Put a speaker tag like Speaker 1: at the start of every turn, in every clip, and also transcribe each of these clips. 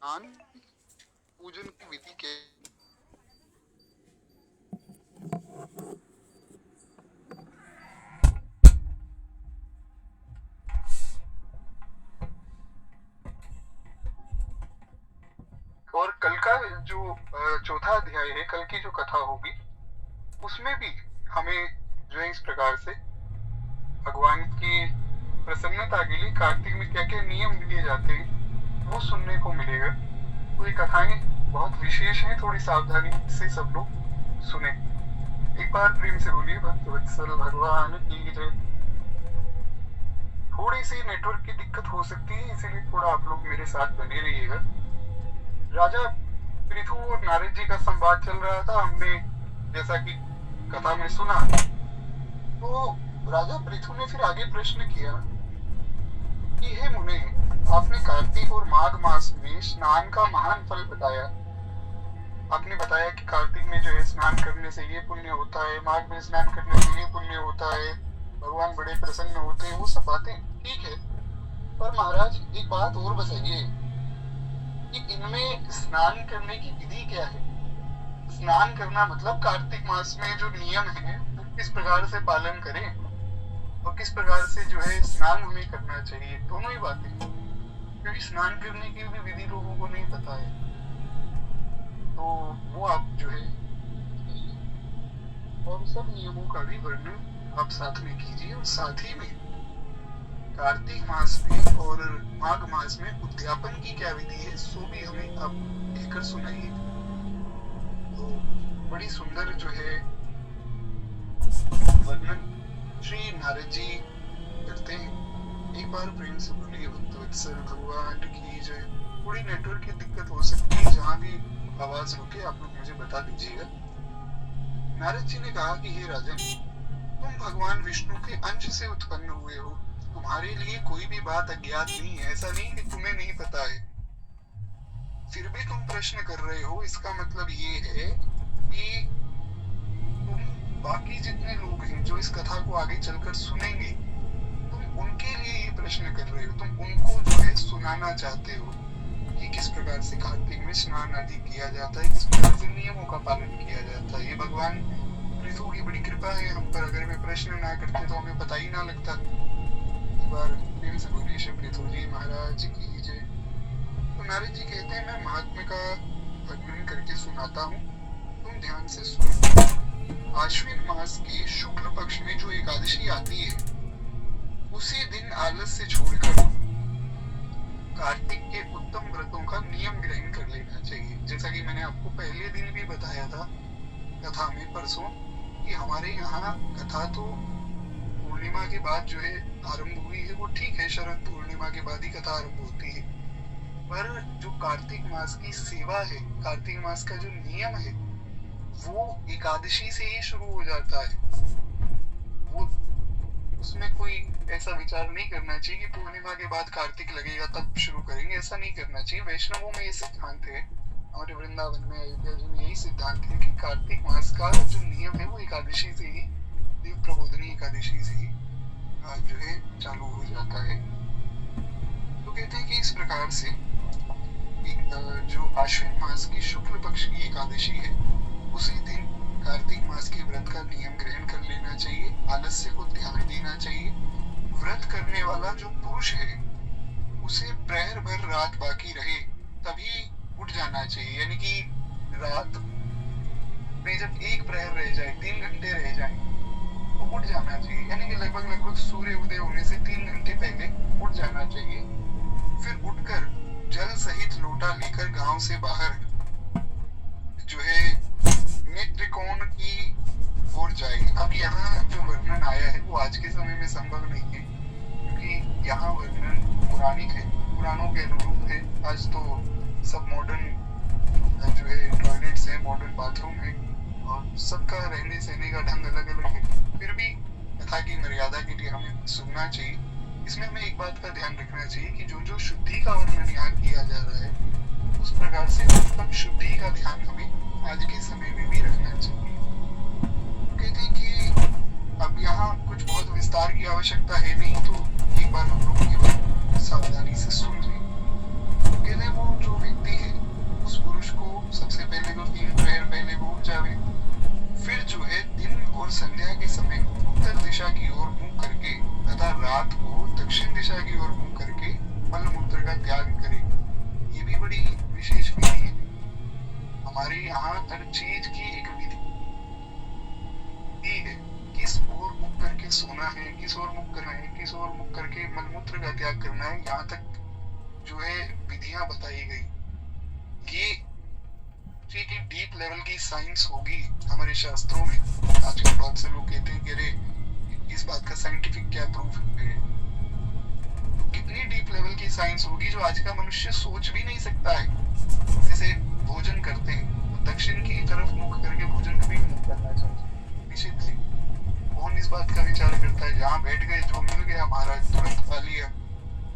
Speaker 1: स्नान पूजन की विधि के और कल का जो चौथा अध्याय है, कल की जो कथा होगी उसमें भी हमें जो है इस प्रकार से भगवान की प्रसन्नता के लिए कार्तिक में क्या क्या नियम लिए जाते हैं वो सुनने को मिलेगा। तो ये कथाएं बहुत विशेष हैं, थोड़ी सावधानी से सब लोग सुने। एक बार प्रेम से बोलिए भक्त वत्सल भगवान की जय। थोड़ी सी नेटवर्क की दिक्कत हो सकती है, इसीलिए थोड़ा आप लोग मेरे साथ बने रहिएगा। राजा पृथु और नारद जी का संवाद चल रहा था, हमने जैसा कि कथा में सुना। तो राजा पृथु ने फिर आगे प्रश्न किया कि हे मुने, आपने कार्तिक और माघ मास में स्नान का महान फल बताया। आपने बताया कि कार्तिक में जो है स्नान करने से ये पुण्य होता है, माघ में स्नान करने से ये पुण्य होता है, भगवान बड़े प्रसन्न होते हैं, वो सब बातें ठीक है। पर महाराज एक बात और बताइए कि इनमें स्नान करने की विधि क्या है। स्नान करना मतलब कार्तिक मास में जो नियम है वो किस प्रकार से पालन करें और किस प्रकार से जो है स्नान हमें करना चाहिए, दोनों ही बातें। क्योंकि स्नान करने की भी विधि लोगों को नहीं पता है, तो वो आप जो है और सब नियमों का भी वर्णन आप साथ में कीजिए। और साथ ही में कार्तिक मास में और माघ मास में उद्यापन की क्या विधि है सो भी हमें आप कहकर सुनाइए। तो बड़ी सुंदर जो है वर्णन श्री नारद जी करते हैं। एक बार प्रेम से बोलिए भक्तवत्सल भगवान की जय। थोड़ी नेटवर्क की दिक्कत हो सकती है, जहाँ भी आवाज रुके आप लोग मुझे बता दीजिएगा। नारद जी ने कहा कि हे राजन, तुम भगवान विष्णु के अंश से उत्पन्न हुए हो, तुम्हारे लिए कोई भी बात अज्ञात नहीं है। ऐसा नहीं कि तुम्हें नहीं पता है, फिर भी तुम प्रश्न कर रहे हो। इसका मतलब ये है कि तुम बाकी जितने लोग हैं जो इस कथा को आगे चलकर सुनेंगे, तुम उनके लिए ये प्रश्न कर रहे हो, तुम उनको जो है सुनाना चाहते हो कि किस प्रकार से कार्तिक में स्नान आदि किया जाता है, किस प्रकार से नियमों का पालन किया जाता है। ये भगवान पृथु की बड़ी कृपा है हम पर। अगर मैं प्रश्न ना करते तो हमें पता ही ना लगता। एक बार प्रेम से बोलिए श्री पृथु जी महाराज की जय। तो नारद जी कहते हैं, मैं महात्म्य का वर्णन करके सुनाता हूँ, तुम ध्यान से सुनो। आश्विन मास के शुक्ल पक्ष में जो एकादशी आती है, उसी दिन आलस से छोड़कर कार्तिक के उत्तम व्रतों का नियम ग्रहण कर लेना चाहिए। जैसा कि मैंने आपको पहले दिन भी बताया था कथा में परसों, कि हमारे यहाँ कथा तो पूर्णिमा के बाद जो है आरंभ हुई है, वो ठीक है, शरद पूर्णिमा के बाद ही कथा आरंभ होती है। पर जो कार्तिक मास की सेवा है, कार्तिक मास का जो नियम है, वो एकादशी से ही शुरू हो जाता है। वो उसमें कोई ऐसा विचार नहीं करना चाहिए कि पूर्णिमा के बाद कार्तिक लगेगा तब शुरू करेंगे, ऐसा नहीं करना चाहिए। वैष्णवों में ये सिद्धांत है, हमारे वृंदावन में अयोध्या जी में यही सिद्धांत है कि कार्तिक मास का जो नियम है वो एकादशी से ही, देव प्रबोधनी एकादशी से ही जो है चालू हो जाता है। तो कहते हैं कि इस प्रकार से जो आश्विन मास की शुक्ल पक्ष की एकादशी है, उसी दिन कार्तिक मास के व्रत का नियम ग्रहण कर लेना चाहिए, आलस्य को त्याग देना चाहिए। व्रत करने वाला जो पुरुष है उसे प्रहर भर रात बाकी रहे तभी उठ जाना चाहिए। यानी कि रात में जब एक प्रहर रह जाए, 3 घंटे रह जाए, तो उठ जाना चाहिए। यानी कि लगभग सूर्य उदय होने से 3 घंटे पहले उठ जाना चाहिए। फिर उठकर जल सहित लोटा लेकर गांव से बाहर जो है नेत्रकोण की ओर जाए। अब यहाँ जो वर्णन आया है वो आज के समय में संभव नहीं है, क्योंकि यहाँ वर्णन पौराणिक है, पुराणों के अनुरूप है। आज तो सब मॉडर्न जो है टॉयलेट्स है, मॉडर्न बाथरूम है, और सबका रहने सहने का ढंग अलग अलग है। फिर भी कथा की मर्यादा के लिए हमें सुनना चाहिए। इसमें हमें एक बात का ध्यान रखना चाहिए कि जो जो शुद्धि का वर्णन यहाँ किया जा रहा है, उस प्रकार से उत्तम शुद्धि का ध्यान हमें आज के समय में भी रखना चाहिए। कहते हैं कि अब यहाँ कुछ बहुत विस्तार की आवश्यकता है नहीं, तो एक बार हम लोग केवल सावधानी से सुन लें। कहते हैं वो जो व्यक्ति है हो जावे। फिर जो है दिन और संध्या के समय उत्तर दिशा की ओर मुंह करके तथा रात को दक्षिण दिशा की ओर मुंह करके मल मूत्र का त्याग करे। ये भी बड़ी विशेष विधि है। हमारे यहाँ हर चीज की एक विधि है। किस ओर मुख करके सोना है, किस ओर मुख करना है, किस ओर मुख करके मलमूत्र का त्याग करना है, यहाँ तक जो है विधियां बताई गई। ये ठीक है, डीप लेवल की साइंस होगी हमारे शास्त्रों में। आजकल बहुत से लोग कहते हैं कि अरे इस बात का साइंटिफिक क्या प्रूफ है। तो कितनी डीप लेवल की साइंस होगी जो आज का मनुष्य सोच भी नहीं सकता है। जैसे भोजन करते हैं तो दक्षिण की तरफ मुख करके भोजन कभी नहीं करना चाहिए, निषिद्ध है। कौन इस बात का विचार करता है? जहाँ बैठ गए जो मिल गया महाराज तुरंत खा लिया।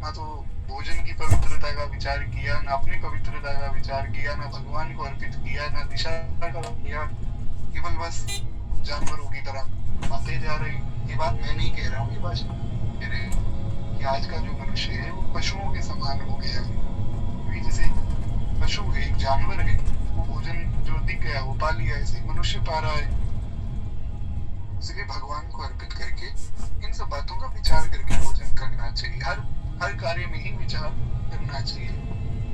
Speaker 1: ना तो भोजन की पवित्रता का विचार किया, ना अपनी पवित्रता का विचार किया, ना भगवान को अर्पित किया, ना दिशा का किया। केवल बस जानवरों की तरह आते जा रहे। ये बात मैं नहीं कह रहा हूँ, ये बात कह रहे कि आज का जो मनुष्य है वो पशुओं के समान हो गया है। जैसे पशु है, एक जानवर है, वो भोजन जो दिख गया वो पा लिया, ऐसे मनुष्य पा रहा है। इसलिए भगवान को अर्पित करके इन सब बातों का विचार करके भोजन करना चाहिए। हर कार्य में ही विचार करना चाहिए।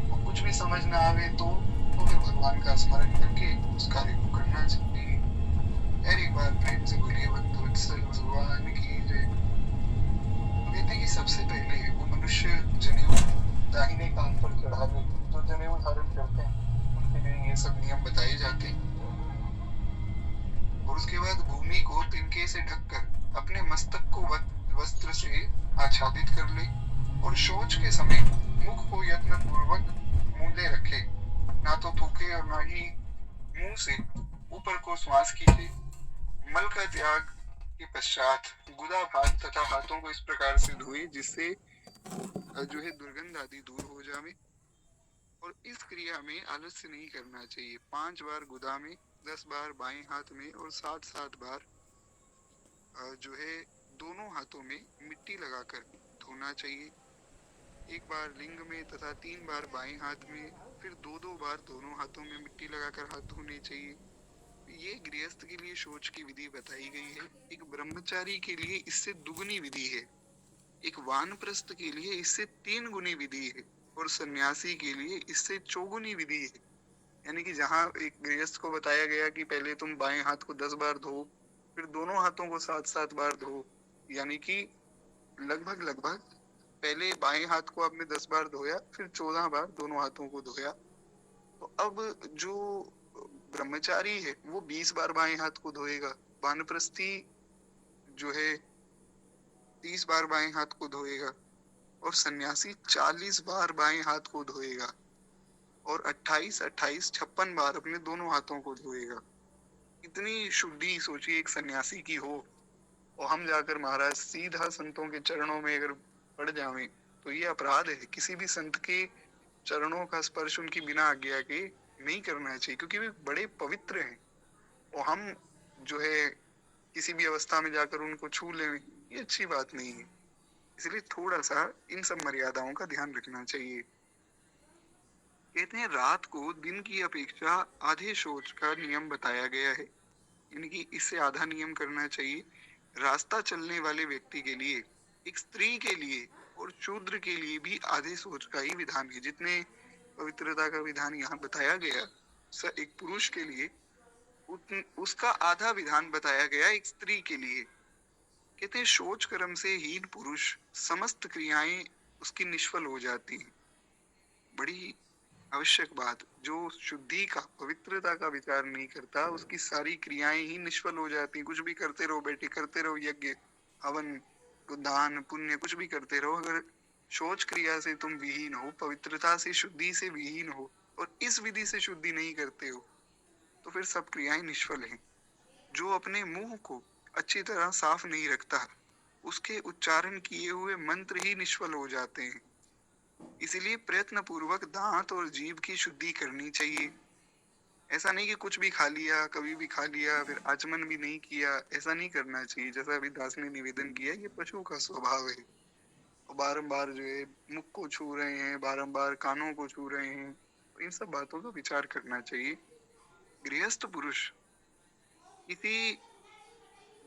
Speaker 1: और कुछ भी समझ ना आवे तो फिर भगवान का स्मरण करके उस कार्य को करना चाहिए। एक बार प्रेम से बोलिए भक्तवत्सल भगवान की जय। तो कहते हैं कि सबसे पहले वो मनुष्य जनेऊ दाहिने कान पर चढ़ा ले। जो जनेऊ धारण करते हैं उनके लिए ये सब नियम बताए जाते हैं। और उसके बाद भूमि को तिनके से ढककर अपने मस्तक को वस्त्र से आच्छादित कर ले। और शौच के समय मुख को यत्न पूर्वक मूंदे रखे, ना तो थूके और ना ही मुंह से ऊपर को श्वास खींचे। मल का त्याग के पश्चात गुदा भात तथा हाथों को इस प्रकार से धोए जिससे जो है दुर्गंध आदि दूर हो जावे। और इस क्रिया में आलस्य नहीं करना चाहिए। 5 बार गुदा में, 10 बार बाएं हाथ में और 7 बार जो है दोनों हाथों में मिट्टी लगाकर धोना चाहिए। 1 बार लिंग में तथा 3 बार बाएं हाथ में, फिर 2 बार दोनों हाथों में मिट्टी लगाकर हाथ धोने चाहिए। ये गृहस्थ के लिए शौच की विधि बताई गई है। एक ब्रह्मचारी के लिए इससे दुगुनी विधि है, एक वानप्रस्थ के लिए इससे 3 गुनी विधि है, और सन्यासी के लिए इससे 4 विधि है। यानी कि जहाँ एक गृहस्थ को बताया गया कि पहले तुम बाएं हाथ को 10 बार धो, फिर दोनों हाथों को 7 बार धो, यानी कि लगभग पहले बाएं हाथ को आपने 10 बार धोया, फिर 14 बार दोनों हाथों को धोया। तो अब जो ब्रह्मचारी है वो 20 बार बाएं हाथ को धोएगा। वानप्रस्थी जो है 30 बार बाएं हाथ को धोएगा, और सन्यासी 40 बार बाएं हाथ को धोएगा, और 28 56 बार अपने दोनों हाथों को धोएगा। इतनी शुद्धि सोचिए एक सन्यासी की हो, और हम जाकर महाराज सीधा संतों के चरणों में अगर पड़ जावें तो ये अपराध है। किसी भी संत के चरणों का स्पर्श उनकी बिना आज्ञा के नहीं करना चाहिए, क्योंकि वे बड़े पवित्र हैं। और हम जो है किसी भी अवस्था में जाकर उनको छू लें, ये अच्छी बात नहीं है। इसलिए थोड़ा सा इन सब मर्यादाओं का ध्यान रखना चाहिए। कहते हैं रात को दिन की अपेक्षा आधे शौच का नियम बताया गया है, यानी कि इससे आधा नियम करना चाहिए। रास्ता चलने वाले व्यक्ति के लिए, एक स्त्री के लिए और शूद्र के लिए भी आधे शौच का ही विधान है। जितने पवित्रता का विधान यहाँ बताया गया एक पुरुष के लिए, उसका आधा विधान बताया गया एक स्त्री के लिए। कहते हैं शौच कर्म से हीन पुरुष समस्त क्रियाएं उसकी निष्फल हो जाती हैं। बड़ी आवश्यक बात, जो शुद्धि का पवित्रता का विचार नहीं करता उसकी सारी क्रियाएं ही निष्फल हो जाती। कुछ भी करते रहो बेटे, करते रहो, यज्ञ हवन दान पुण्य कुछ भी करते रहो, अगर शौच क्रिया से तुम विहीन हो, पवित्रता से शुद्धि से विहीन हो, और इस विधि से शुद्धि नहीं करते हो, तो फिर सब क्रियाएं निष्फल हैं। जो अपने मुंह को अच्छी तरह साफ नहीं रखता, उसके उच्चारण किए हुए मंत्र ही निष्फल हो जाते हैं। इसीलिए प्रयत्न पूर्वक दांत और जीभ की शुद्धि करनी चाहिए। ऐसा नहीं कि कुछ भी खा लिया, कभी भी खा लिया, फिर आचमन भी नहीं किया, ऐसा नहीं करना चाहिए। जैसा अभी दास ने निवेदन किया, ये पशु का स्वभाव है। और बारंबार जो है मुख को छू रहे हैं, बारंबार कानों को छू रहे हैं, तो इन सब बातों का विचार करना चाहिए। गृहस्थ पुरुष किसी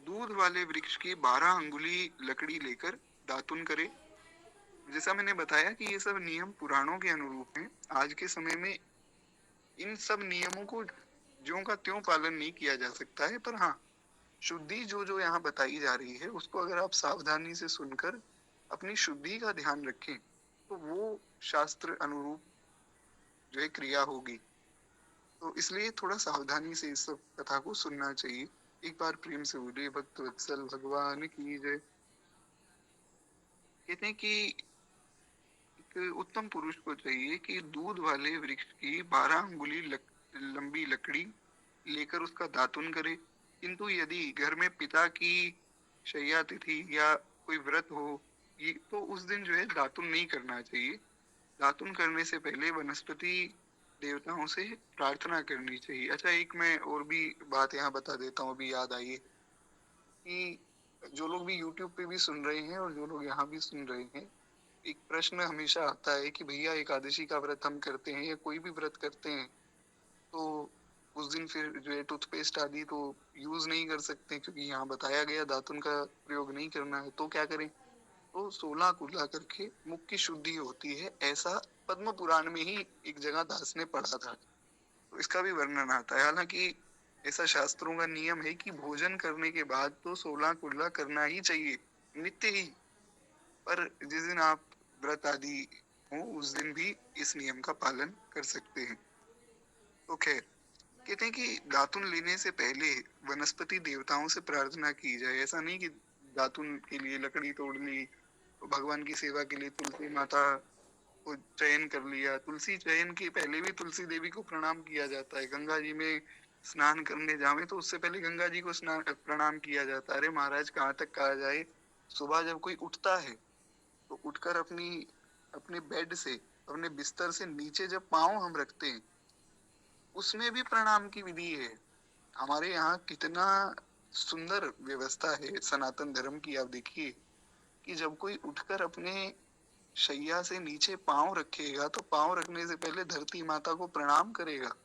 Speaker 1: दूध वाले वृक्ष की 12 अंगुली लकड़ी लेकर दातुन करे। जैसा मैंने बताया कि ये सब नियम पुराणों के अनुरूप हैं। आज के समय में इन सब नियमों को ज्यों का त्यों पालन नहीं किया जा सकता है, पर हाँ, शुद्धि जो जो यहाँ बताई जा रही है उसको अगर आप सावधानी से सुनकर अपनी शुद्धि का ध्यान रखें तो वो शास्त्र अनुरूप जो है क्रिया होगी। तो इसलिए थोड़ा सावधानी से इस सब कथा को सुनना चाहिए। एक बार प्रेम से बोलिए भक्त वत्सल भगवान की जय। कहते हैं कि एक उत्तम पुरुष को चाहिए कि दूध वाले वृक्ष की 12 अंगुली लंबी लकड़ी लेकर उसका दातुन करे। किंतु यदि घर में पिता की शय्या तिथि या कोई व्रत हो, ये तो उस दिन जो है दातुन नहीं करना चाहिए। दातुन करने से पहले वनस्पति देवताओं से प्रार्थना करनी चाहिए। अच्छा, एक मैं और भी बात यहाँ बता देता हूँ, अभी याद आई है कि जो लोग भी YouTube पे भी सुन रहे हैं और जो लोग यहाँ भी सुन रहे हैं, एक प्रश्न हमेशा आता है कि भैया एकादशी का व्रत हम करते हैं या कोई भी व्रत करते हैं तो उस दिन फिर जो है टूथपेस्ट आदि तो यूज नहीं कर सकते, क्योंकि यहाँ बताया गया दातुन का प्रयोग नहीं करना है, तो क्या करें? तो 16 कुल्ला करके मुख की शुद्धि होती है, ऐसा पद्म पुराण में ही एक जगह दास ने पढ़ा था। तो इसका भी वर्णन आता है। हालांकि ऐसा शास्त्रों का नियम है कि भोजन करने के बाद तो 16 कुल्ला करना ही चाहिए, नित्य ही। पर जिस दिन आप व्रत आदि हो उस दिन भी इस नियम का पालन कर सकते हैं। तो खैर, कहते हैं कि दातुन लेने से पहले वनस्पति देवताओं से प्रार्थना की जाए। ऐसा नहीं कि दातुन के लिए लकड़ी तोड़ ली, तो भगवान की सेवा के लिए तुलसी माता को चयन कर लिया। तुलसी चयन के पहले भी तुलसी देवी को प्रणाम किया जाता है। गंगा जी में स्नान करने जावे तो उससे पहले गंगा जी को स्नान प्रणाम किया जाता है। अरे महाराज, कहाँ तक कहा जाए, सुबह जब कोई उठता है तो उठकर अपने बेड से, अपने बिस्तर से नीचे जब पाँव हम रखते हैं उसमें भी प्रणाम की विधि है। हमारे यहाँ कितना सुंदर व्यवस्था है सनातन धर्म की। आप देखिए कि जब कोई उठकर अपने शैया से नीचे पांव रखेगा तो पांव रखने से पहले धरती माता को प्रणाम करेगा।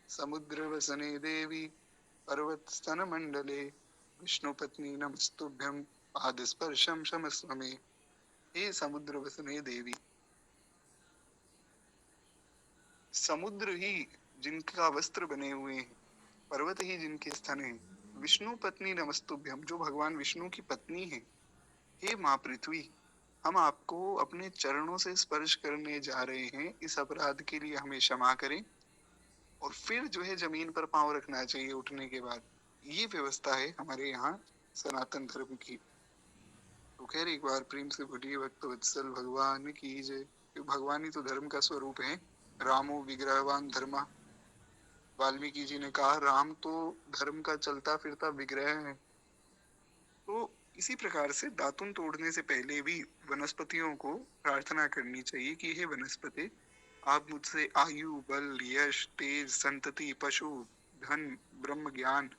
Speaker 1: समुद्र वसने देवी पर्वत स्तन मंडले विष्णु पत्नी नमस्तुभ्यं पाद स्पर्शम क्षमस्व मे। हे समुद्र वसने देवी, समुद्र ही जिनका वस्त्र बने हुए हैं, पर्वत ही जिनके स्तन हैं, विष्णु पत्नी नमस्तुभ्यम, जो भगवान विष्णु की पत्नी है, हे माँ पृथ्वी, हम आपको अपने चरणों से स्पर्श करने जा रहे हैं, इस अपराध के लिए हमें क्षमा करें। और फिर जो है जमीन पर पांव रखना चाहिए उठने के बाद। ये व्यवस्था है हमारे यहाँ सनातन धर्म की। तो खैर, एक बार प्रेम से बोलिए भक्त वत्सल भगवान की जय। भगवान ही तो धर्म का स्वरूप है। रामो विग्रहवान धर्मा। वाल्मीकि जी ने कहा राम तो धर्म का चलता फिरता विग्रह है। तो इसी प्रकार से दातुन तोड़ने से पहले भी वनस्पतियों को प्रार्थना करनी चाहिए कि हे वनस्पति, आप मुझसे आयु, बल, यश, तेज, संतति, पशु, धन, ब्रह्म ज्ञान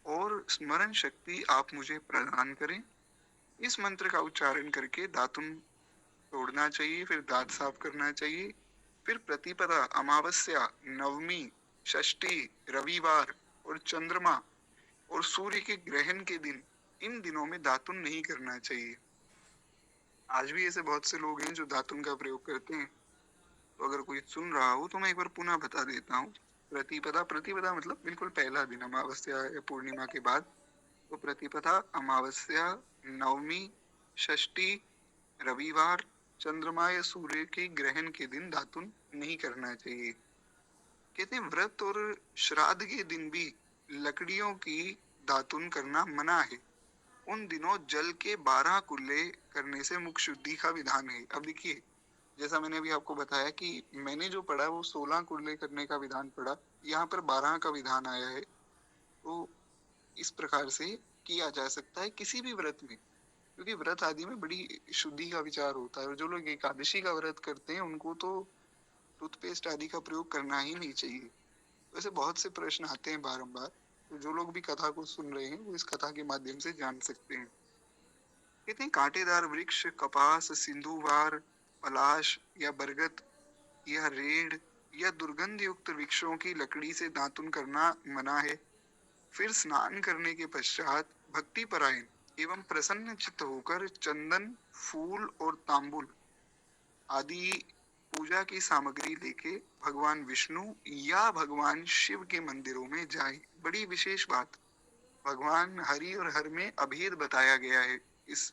Speaker 1: और स्मरण शक्ति आप मुझे प्रदान करें। इस मंत्र का उच्चारण करके दातुन तोड़ना चाहिए, फिर दांत साफ करना चाहिए। फिर प्रतिपदा, अमावस्या, नवमी, षष्ठी, रविवार और चंद्रमा और सूर्य के ग्रहण के दिन, इन दिनों में दातुन नहीं करना चाहिए। आज भी ऐसे बहुत से लोग हैं जो दातुन का प्रयोग करते हैं। तो अगर कोई सुन रहा हो तो मैं एक बार पुनः बता देता हूँ। प्रतिपदा, प्रतिपदा मतलब बिल्कुल पहला दिन, अमावस्या या पूर्णिमा के बाद। तो प्रतिपदा, अमावस्या, नवमी, षष्ठी, रविवार, चंद्रमा या सूर्य के ग्रहण के दिन दातुन नहीं करना चाहिए। कहते हैं व्रत और श्राद्ध के दिन भी लकड़ियों की दातुन करना मना है। उन दिनों जल के 12 कुल्ले करने से मुख शुद्धि का विधान है। अब देखिए, जैसा मैंने अभी आपको बताया कि मैंने जो पढ़ा वो 16 कुल्ले करने का विधान पढ़ा, यहाँ पर 12 का विधान आया है। तो इस प्रकार से किया जा सकता है किसी भी व्रत में, क्योंकि व्रत आदि में बड़ी शुद्धि का विचार होता है। और जो लोग एकादशी का व्रत करते हैं उनको तो टूथपेस्ट आदि का प्रयोग करना ही नहीं चाहिए। वैसे बहुत से प्रश्न आते हैं बारंबार, तो जो लोग भी कथा को सुन रहे हैं वो इस कथा के माध्यम से जान सकते हैं। कहते हैं कांटेदार वृक्ष, कपास, सिंधुवार, पलाश या बरगद या रेड़ या दुर्गंध युक्त वृक्षों की लकड़ी से दातुन करना मना है। फिर स्नान करने के पश्चात भक्ति परायण एवं प्रसन्न चित्त होकर चंदन, फूल और तांबुल आदि पूजा की सामग्री लेके भगवान विष्णु या भगवान शिव के मंदिरों में जाए। बड़ी विशेष बात, भगवान हरि और हर में अभेद बताया गया है इस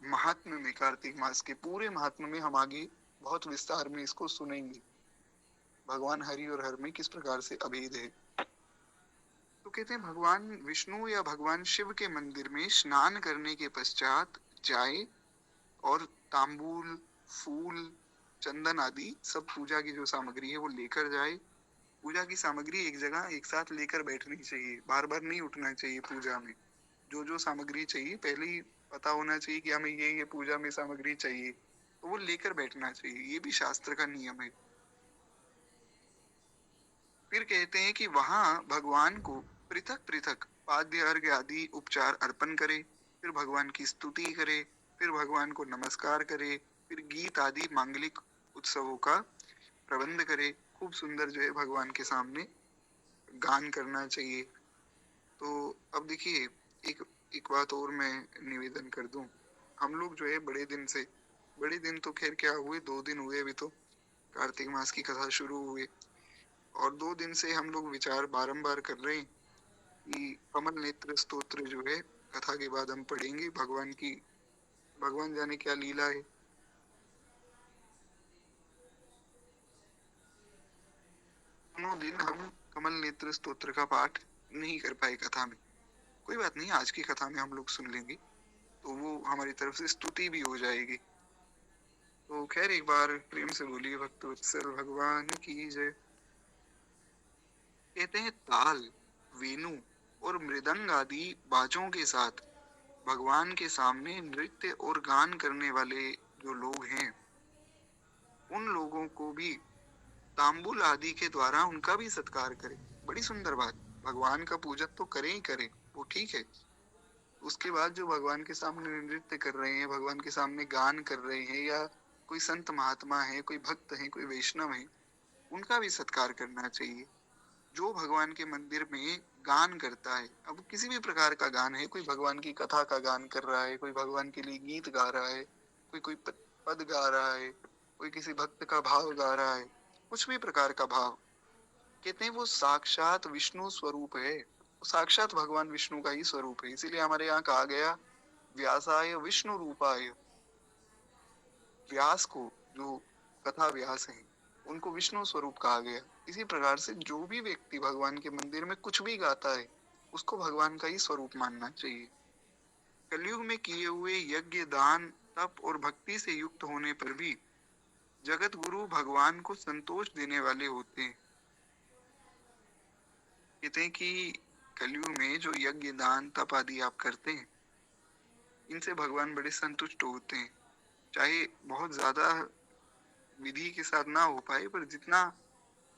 Speaker 1: महात्म्य में। कार्तिक मास के पूरे महात्म्य में हम आगे बहुत विस्तार में इसको सुनेंगे, भगवान हरि और हर में किस प्रकार से अभेद है। तो कहते हैं भगवान विष्णु या भगवान शिव के मंदिर में स्नान करने के पश्चात जाए और तांबूल, फूल, चंदन आदि सब पूजा की जो सामग्री है वो लेकर जाए। पूजा की सामग्री एक जगह एक साथ लेकर बैठनी चाहिए, बार बार नहीं उठना चाहिए पूजा में। जो जो सामग्री चाहिए पहले ही पता होना चाहिए कि हमें ये पूजा में सामग्री चाहिए, तो वो लेकर बैठना चाहिए। ये भी शास्त्र का नियम है। फिर कहते हैं कि वहां भगवान को पृथक पृथक पाद्य अर्घ्य आदि उपचार अर्पण करे, फिर भगवान की स्तुति करे, फिर भगवान को नमस्कार करे, फिर गीत आदि मांगलिक उत्सवों का प्रबंध करे। खूब सुंदर जो है भगवान के सामने गान करना चाहिए। तो अब देखिए, एक एक बात और मैं निवेदन कर दूं। हम लोग जो है बड़े दिन तो खैर क्या हुए, 2 दिन हुए अभी तो कार्तिक मास की कथा शुरू हुए, और 2 दिन से हम लोग विचार बारंबार कर रहे हैं कि कमल नेत्र स्तोत्र जो है कथा के बाद हम पढ़ेंगे। भगवान जाने क्या लीला है। दोनों दिन हम कमल नेत्र स्तोत्र का पाठ नहीं कर पाए कथा में। कोई बात नहीं, आज की कथा में हम लोग सुन लेंगे, तो वो हमारी तरफ से स्तुति भी हो जाएगी। तो खैर एक बार प्रेम से बोलिए भक्त वत्सल भगवान की जय। कहते हैं ताल, वेणु और मृदंग आदि बाजों के साथ भगवान के सामने नृत्य और गान करने वाले जो लोग हैं, उन लोगों को भी तांबुल आदि के द्वारा उनका भी सत्कार करें। बड़ी सुंदर बात, भगवान का पूजन तो करें ही करें, वो ठीक है। उसके बाद जो भगवान के सामने नृत्य कर रहे हैं, भगवान के सामने गान कर रहे हैं, या कोई संत महात्मा है, कोई भक्त है, कोई वैष्णव है, उनका भी सत्कार करना चाहिए। जो भगवान के मंदिर में गान करता है, अब किसी भी प्रकार का गान है, कोई भगवान की कथा का गान कर रहा है, कोई भगवान के लिए गीत गा रहा है, कोई कोई पद गा रहा है, कोई किसी भक्त का भाव गा रहा है, कुछ भी प्रकार का भाव, कहते हैं वो साक्षात विष्णु स्वरूप है। वो साक्षात भगवान विष्णु का ही स्वरूप है। इसीलिए हमारे यहाँ कहा गया व्यासाय विष्णु रूपाय। व्यास को, जो कथा व्यास हैं, उनको विष्णु स्वरूप कहा गया। इसी प्रकार से जो भी व्यक्ति भगवान के मंदिर में कुछ भी गाता है, उसको भगवान का ही स्वरूप मानना चाहिए। कलयुग में किए हुए यज्ञ, दान, तप और भक्ति से युक्त होने पर भी जगत गुरु भगवान को संतोष देने वाले होते हैं। कहते हैं कि कलयुग में जो यज्ञ, दान, तप आदि आप करते हैं, इनसे भगवान बड़े संतुष्ट होते हैं। चाहे बहुत ज्यादा विधि के साथ ना हो पाए, पर जितना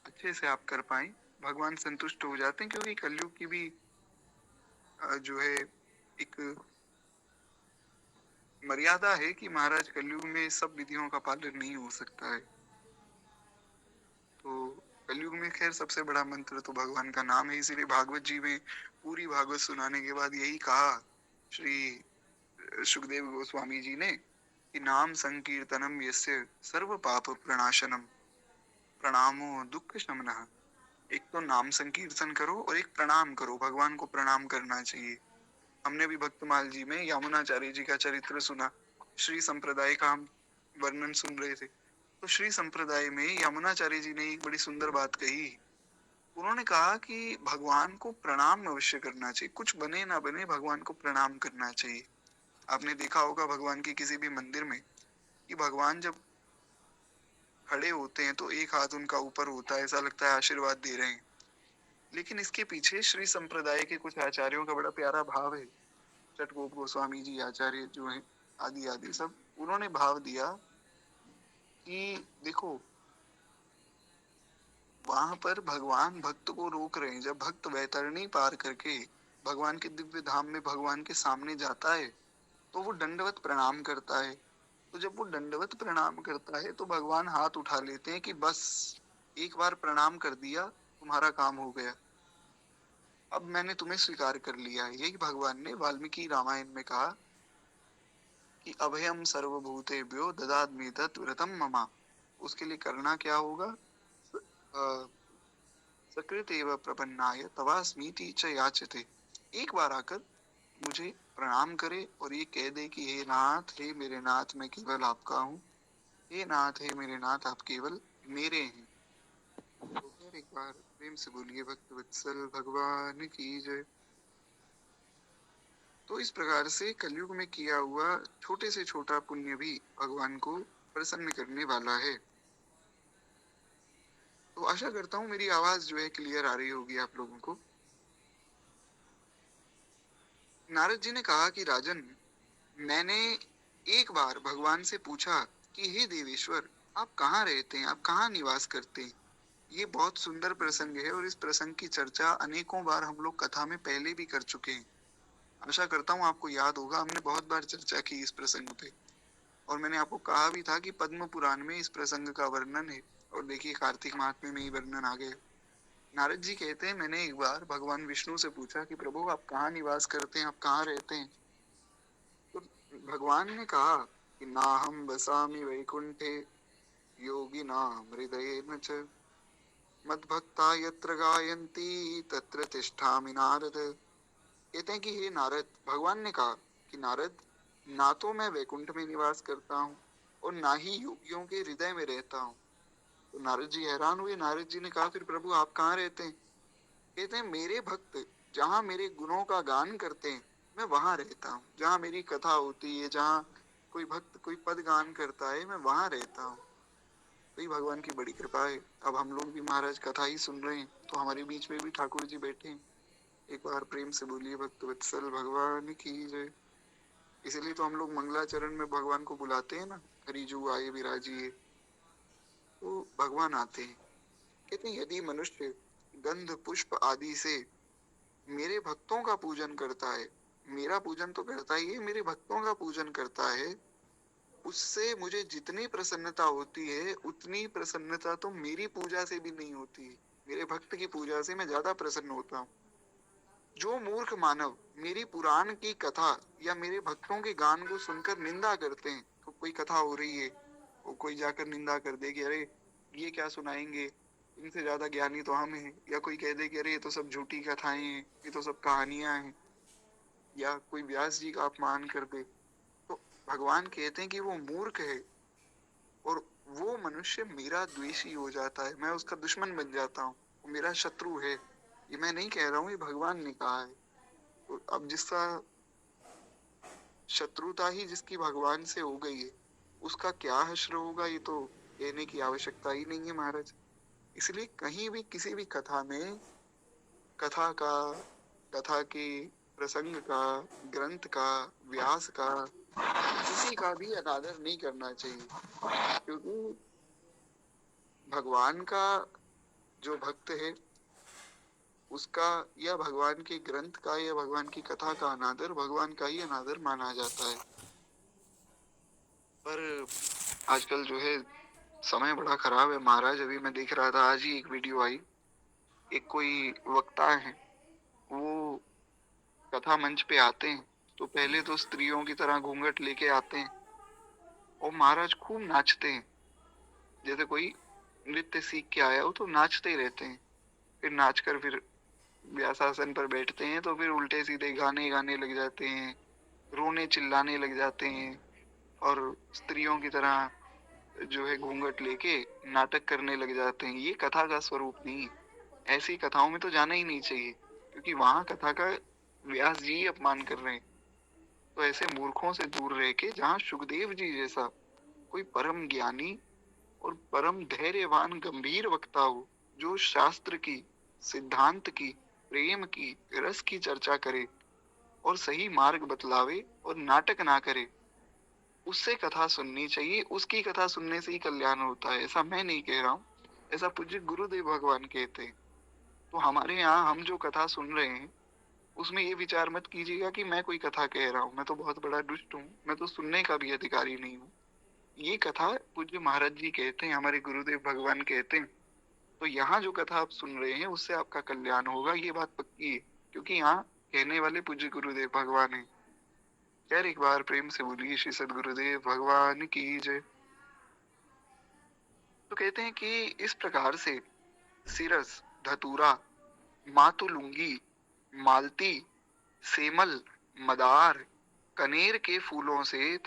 Speaker 1: अच्छे से आप कर पाए, भगवान संतुष्ट हो जाते हैं। क्योंकि कलयुग की भी जो है एक मर्यादा है कि महाराज कलयुग में सब विधियों का पालन नहीं हो सकता है। तो कलयुग में खैर सबसे बड़ा मंत्र तो भगवान का नाम है। इसीलिए भागवत जी में पूरी भागवत सुनाने के बाद यही कहा श्री सुखदेव गोस्वामी जी ने कि नाम संकीर्तनम यस्य सर्व पाप प्रणाशनम प्रणामो दुख शमनः। एक तो नाम संकीर्तन करो और एक प्रणाम करो, भगवान को प्रणाम करना चाहिए। हमने भी भक्तमाल जी में यमुनाचार्य जी का चरित्र सुना, श्री संप्रदाय का हम वर्णन सुन रहे थे। तो श्री संप्रदाय में यमुनाचार्य जी ने एक बड़ी सुंदर बात कही। उन्होंने कहा कि भगवान को प्रणाम अवश्य करना चाहिए, कुछ बने ना बने भगवान को प्रणाम करना चाहिए। आपने देखा होगा भगवान के किसी भी मंदिर में कि भगवान जब खड़े होते हैं तो एक हाथ उनका ऊपर होता है, ऐसा लगता है आशीर्वाद दे रहे हैं। लेकिन इसके पीछे श्री संप्रदाय के कुछ आचार्यों का बड़ा प्यारा भाव है। चटगोप गोस्वामी जी आचार्य जो है, आदि आदि सब, उन्होंने भाव दिया कि देखो, वहां पर भगवान भक्त को रोक रहे हैं। जब भक्त वैतरणी पार करके भगवान के दिव्य धाम में भगवान के सामने जाता है, तो वो दंडवत प्रणाम करता है। तो जब वो दंडवत प्रणाम करता है तो भगवान हाथ उठा लेते हैं कि बस एक बार प्रणाम कर दिया, तुम्हारा काम हो गया। अब मैंने तुम्हें स्वीकार कर लिया है। यही भगवान ने वाल्मीकि रामायण में कहा कि अभयम सर्वभूतेभ्यो ददामि तद्व्रतम ममा। उसके लिए करना क्या होगा? अ, सकृत एव प्रपन्नाय तवास्मीति च याचते। एक बार आकर मुझे प्रणाम करे और ये कह दे कि हे नाथ, हे मेरे नाथ, मैं केवल आपका हूँ। हे नाथ, हे मेरे नाथ, आप केवल मेरे हैं। तो फिर एक बार प्रेम से बोलिए भक्त वत्सल भगवान की जय। तो इस प्रकार से कलयुग में किया हुआ छोटे से छोटा पुण्य भी भगवान को प्रसन्न करने वाला है। तो आशा करता हूँ मेरी आवाज जो है क्लियर आ रही होगी आप लोगों को। नारद जी ने कहा कि राजन, मैंने एक बार भगवान से पूछा कि हे देवेश्वर, आप कहाँ रहते हैं, आप कहाँ निवास करते हैं। ये बहुत सुंदर प्रसंग है और इस प्रसंग की चर्चा अनेकों बार हम लोग कथा में पहले भी कर चुके हैं। आशा करता हूँ आपको याद होगा, हमने बहुत बार चर्चा की इस प्रसंग पे। और मैंने आपको कहा भी था कि पद्म पुराण में इस प्रसंग का वर्णन है। और देखिए कार्तिक माह में ही वर्णन आ गया। नारद जी कहते हैं, मैंने एक बार भगवान विष्णु से पूछा कि प्रभु आप कहाँ निवास करते हैं, आप कहाँ रहते हैं। तो भगवान ने कहा कि नाहं वसामि वैकुंठे योगिनां हृदयेन च मद्भक्ता यत्र गायन्ति तत्र तिष्ठामि नारद। कहते हैं कि हे नारद, भगवान ने कहा कि नारद, ना तो मैं वैकुंठ में निवास करता हूँ और ना ही योगियों के हृदय में रहता हूँ। तो नारद जी हैरान हुए। नारद जी ने कहा, फिर प्रभु आप कहाँ रहते हैं? कहते हैं, मेरे भक्त जहाँ मेरे गुणों का गान करते हैं मैं वहां रहता हूँ। जहाँ मेरी कथा होती है, जहाँ कोई भक्त कोई पद गान करता है, मैं वहां रहता हूँ। तो ये भगवान की बड़ी कृपा है। अब हम लोग भी महाराज कथा ही सुन रहे हैं, तो हमारे बीच में भी ठाकुर जी बैठे हैं। एक बार प्रेम से बोलिए भक्त वत्सल भगवान की जय। इसलिए तो हम लोग मंगलाचरण में भगवान को बुलाते हैं ना, हरिजू आए विराजिए। तो भगवान आते हैं। कहते हैं, यदि मनुष्य गंध पुष्प आदि से मेरे भक्तों का पूजन करता है, मेरा पूजन तो करता ही है, मेरे भक्तों का पूजन करता है, उससे मुझे जितनी प्रसन्नता होती है उतनी प्रसन्नता तो मेरी पूजा से भी नहीं होती। मेरे भक्त की पूजा से मैं ज्यादा प्रसन्न होता हूँ। जो मूर्ख मानव मेरी पुराण की कथा या मेरे भक्तों के गान को सुनकर निंदा करते हैं, तो कोई कथा हो रही है, वो कोई जाकर निंदा कर दे कि अरे ये क्या सुनाएंगे, इनसे ज्यादा ज्ञानी तो हम हैं। या कोई कह दे कि अरे ये तो सब झूठी कथाएं हैं, ये तो सब कहानियां हैं। या कोई व्यास जी का अपमान कर दे, तो भगवान कहते हैं कि वो मूर्ख है और वो मनुष्य मेरा द्वेषी हो जाता है, मैं उसका दुश्मन बन जाता हूँ, वो मेरा शत्रु है। ये मैं नहीं कह रहा हूँ, ये भगवान ने कहा है। तो अब जिसका शत्रुता ही जिसकी भगवान से हो गई है, उसका क्या हश्र होगा, ये तो कहने की आवश्यकता ही नहीं है महाराज। इसलिए कहीं भी किसी भी कथा में कथा का, कथा के प्रसंग का, ग्रंथ का, व्यास का, किसी का भी अनादर नहीं करना चाहिए। क्योंकि भगवान का जो भक्त है उसका या भगवान के ग्रंथ का या भगवान की कथा का अनादर भगवान का ही अनादर माना जाता है। पर आजकल जो है समय बड़ा खराब है महाराज। अभी मैं देख रहा था, आज ही एक वीडियो आई, एक कोई वक्ता है, वो कथा मंच पे आते हैं तो पहले तो स्त्रियों की तरह घूंघट लेके आते हैं और महाराज खूब नाचते हैं, जैसे कोई नृत्य सीख के आया हो तो नाचते ही रहते हैं। फिर नाच कर फिर व्यासासन पर बैठते हैं तो फिर उल्टे सीधे गाने गाने लग जाते हैं, रोने चिल्लाने लग जाते हैं और स्त्रियों की तरह जो है घूंघट लेके नाटक करने लग जाते हैं। ये कथा का स्वरूप नहीं है। ऐसी कथाओं में तो जाना ही नहीं चाहिए, क्योंकि वहां कथा का व्यास जी ही अपमान कर रहे हैं। तो ऐसे मूर्खों से दूर रह के जहाँ सुखदेव जी जैसा कोई परम ज्ञानी और परम धैर्यवान गंभीर वक्ता हो, जो शास्त्र की, सिद्धांत की, प्रेम की, रस की चर्चा करे और सही मार्ग बतलावे और नाटक ना करे, उससे कथा सुननी चाहिए। उसकी कथा सुनने से ही कल्याण होता है। ऐसा मैं नहीं कह रहा हूँ, ऐसा पूज्य गुरुदेव भगवान कहते हैं। तो हमारे यहाँ हम जो कथा सुन रहे हैं उसमें ये विचार मत कीजिएगा कि मैं कोई कथा कह रहा हूँ, मैं तो बहुत बड़ा दुष्ट हूँ, मैं तो सुनने का भी अधिकारी नहीं हूँ। ये कथा पूज्य महाराज जी कहते हैं, हमारे गुरुदेव भगवान कहते हैं। तो यहाँ जो कथा आप सुन रहे हैं उससे आपका कल्याण होगा, ये बात पक्की है। क्योंकि यहाँ कहने वाले पूज्य गुरुदेव भगवान है। यार एक बार प्रेम से बोलिए श्री सद्गुरुदेव भगवान की जय। तो कहते हैं कि इस प्रकार से सिरस, धतूरा, मातुलुंगी, मालती, सेमल, मदार, कनेर के फूलों से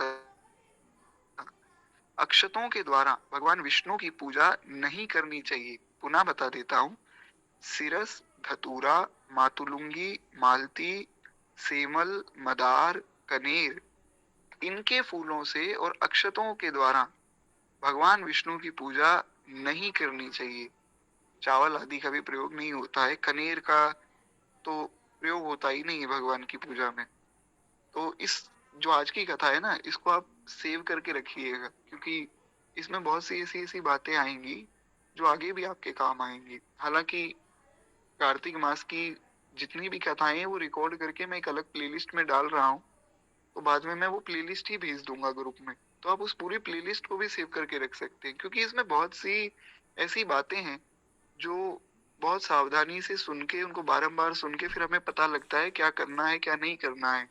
Speaker 1: अक्षतों के द्वारा भगवान विष्णु की पूजा नहीं करनी चाहिए। पुनः बता देता हूँ, सिरस, धतूरा, मातुलुंगी, मालती, सेमल, मदार, कनेर, इनके फूलों से और अक्षतों के द्वारा भगवान विष्णु की पूजा नहीं करनी चाहिए। चावल आदि का भी प्रयोग नहीं होता है, कनेर का तो प्रयोग होता ही नहीं है भगवान की पूजा में। तो इस जो आज की कथा है ना, इसको आप सेव करके रखिएगा, क्योंकि इसमें बहुत सी ऐसी ऐसी बातें आएंगी जो आगे भी आपके काम आएंगी। हालांकि कार्तिक मास की जितनी भी कथाएं हैं वो रिकॉर्ड करके मैं एक अलग प्लेलिस्ट में डाल रहा हूँ, तो बाद में मैं वो प्लेलिस्ट ही भेज दूंगा ग्रुप में, तो आप उस पूरी प्लेलिस्ट को भी सेव करके रख सकते हैं, क्योंकि इसमें बहुत सी ऐसी बातें हैं जो बहुत सावधानी से सुन के, उनको बारंबार सुन के फिर हमें पता लगता है क्या करना है क्या नहीं करना है।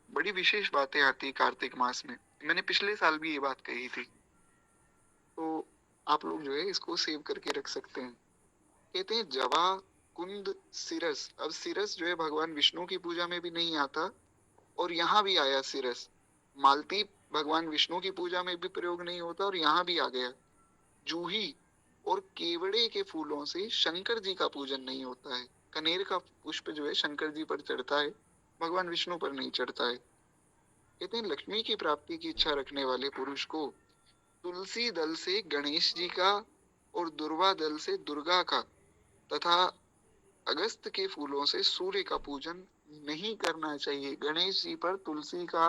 Speaker 1: बड़ी विशेष बातें आती है कार्तिक मास में। मैंने पिछले साल भी ये बात कही थी, तो आप लोग जो है इसको सेव करके रख सकते हैं। कहते हैं जवा, कुंद, सिरस। अब सिरस जो है भगवान विष्णु की पूजा में भी नहीं आता, और यहाँ भी आया सिरस। मालती भगवान विष्णु की पूजा में भी प्रयोग नहीं होता, और यहाँ भी आ गया। जूही और केवड़े के फूलों से शंकर जी का पूजन नहीं होता है। कनेर का पुष्प जो है शंकर जी पर चढ़ता है, भगवान विष्णु पर नहीं चढ़ता है। कहते हैं लक्ष्मी की प्राप्ति की इच्छा रखने वाले पुरुष को तुलसी दल से गणेश जी का और दुर्वा दल से दुर्गा का तथा अगस्त के फूलों से सूर्य का पूजन नहीं करना चाहिए। गणेश जी पर तुलसी का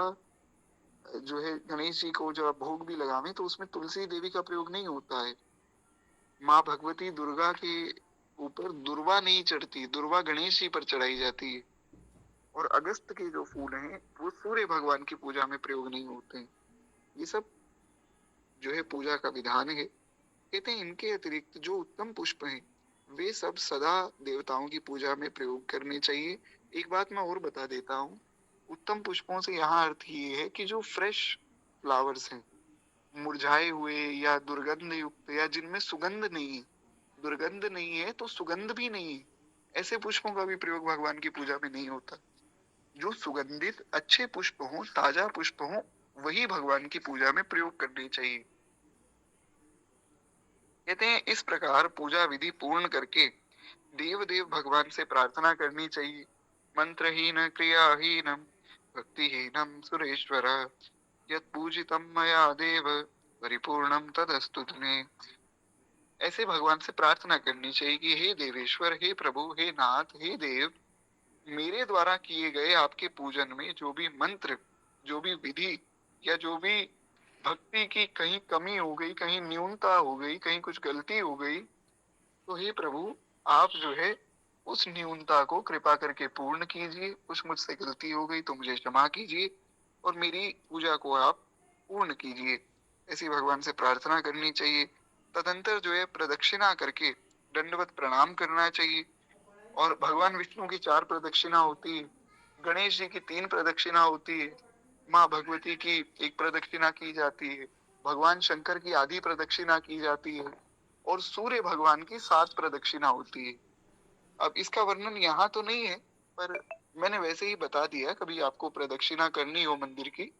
Speaker 1: जो है, गणेश जी को जब आप भोग भी लगावे तो उसमें तुलसी देवी का प्रयोग नहीं होता है। माँ भगवती दुर्गा के ऊपर दुर्वा नहीं चढ़ती, दुर्वा गणेश जी पर चढ़ाई जाती है। और अगस्त के जो फूल हैं वो सूर्य भगवान की पूजा में प्रयोग नहीं होते हैं। ये सब जो है पूजा का विधान है। कहते हैं इनके अतिरिक्त जो उत्तम पुष्प हैं वे सब सदा देवताओं की पूजा में प्रयोग करने चाहिए। एक बात मैं और बता देता हूँ, उत्तम पुष्पों से यहाँ अर्थ ये है कि जो फ्रेश फ्लावर्स हैं, मुरझाए हुए या दुर्गंध युक्त या जिनमें सुगंध नहीं है, दुर्गंध नहीं है तो सुगंध भी नहीं है, ऐसे पुष्पों का भी प्रयोग भगवान की पूजा में नहीं होता। जो सुगंधित अच्छे पुष्प हों, ताजा पुष्प हों, वही भगवान की पूजा में प्रयोग करने चाहिए। कहते हैं इस प्रकार पूजा विधि पूर्ण करके देव देव भगवान से प्रार्थना करनी चाहिए। मंत्रहीन क्रियाहीनम भक्तिहीनम सुरेश्वर यत् पूजितम मया देव परिपूर्णम तदस्तु तुमे। ऐसे भगवान से प्रार्थना करनी चाहिए कि हे देवेश्वर, हे प्रभु, हे नाथ, हे देव, मेरे द्वारा किए गए आपके पूजन में जो भी मंत्र, जो भी विधि या जो भी भक्ति की कहीं कमी हो गई, कहीं न्यूनता हो गई, कहीं कुछ गलती हो गई, तो हे प्रभु आप जो है उस न्यूनता को कृपा करके पूर्ण कीजिए। कुछ मुझसे गलती हो गई तो मुझे क्षमा कीजिए और मेरी पूजा को आप पूर्ण कीजिए। ऐसी भगवान से प्रार्थना करनी चाहिए। तदंतर जो है प्रदक्षिणा करके दंडवत प्रणाम करना चाहिए। और भगवान विष्णु की 4 प्रदक्षिणा होती है, गणेश जी की 3 प्रदक्षिणा होती है, माँ भगवती की 1 प्रदक्षिणा की जाती है, भगवान शंकर की आधी प्रदक्षिणा की जाती है, और सूर्य भगवान की 7 प्रदक्षिणा होती है। अब इसका वर्णन यहाँ तो नहीं है, पर मैंने वैसे ही बता दिया, कभी आपको प्रदक्षिणा करनी हो मंदिर की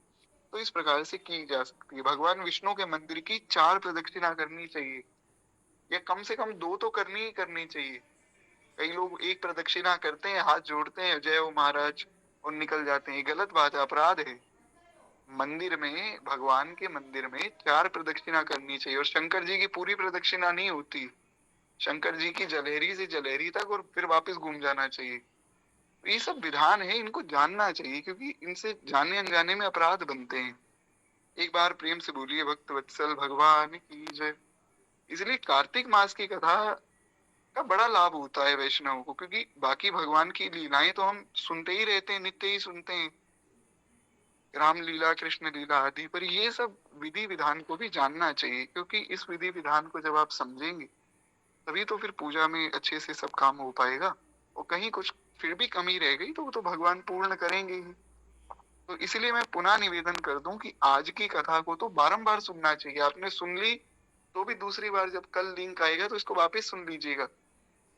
Speaker 1: तो इस प्रकार से की जा सकती है। भगवान विष्णु के मंदिर की 4 प्रदक्षिणा करनी चाहिए, या कम से कम 2 तो करनी ही करनी चाहिए। कई लोग 1 प्रदक्षिणा करते हैं, हाथ जोड़ते हैं, जय हो महाराज, और निकल जाते हैं। गलत बात है, अपराध है। मंदिर में, भगवान के मंदिर में 4 प्रदक्षिणा करनी चाहिए। और शंकर जी की पूरी प्रदक्षिणा नहीं होती, शंकर जी की जलेहरी से जलेहरी तक और फिर वापस घूम जाना चाहिए। तो ये सब विधान है, इनको जानना चाहिए, क्योंकि इनसे जाने अनजाने में अपराध बनते हैं। एक बार प्रेम से बोलिए भक्त वत्सल भगवान की जय। इसलिए कार्तिक मास की कथा का बड़ा लाभ होता है वैष्णव को, क्योंकि बाकी भगवान की लीलाएं तो हम सुनते ही रहते हैं, नित्य ही सुनते हैं, राम लीला, कृष्ण लीला आदि, पर ये सब विधि विधान को भी जानना चाहिए, क्योंकि इस विधि विधान को जब आप समझेंगे तभी तो फिर पूजा में अच्छे से सब काम हो पाएगा। और कहीं कुछ फिर भी कमी रह गई तो वो तो भगवान पूर्ण करेंगे ही। तो इसलिए मैं पुनः निवेदन कर दूं कि आज की कथा को तो बारंबार सुनना चाहिए। आपने सुन ली तो भी दूसरी बार जब कल लिंक आएगा तो इसको वापस सुन लीजिएगा।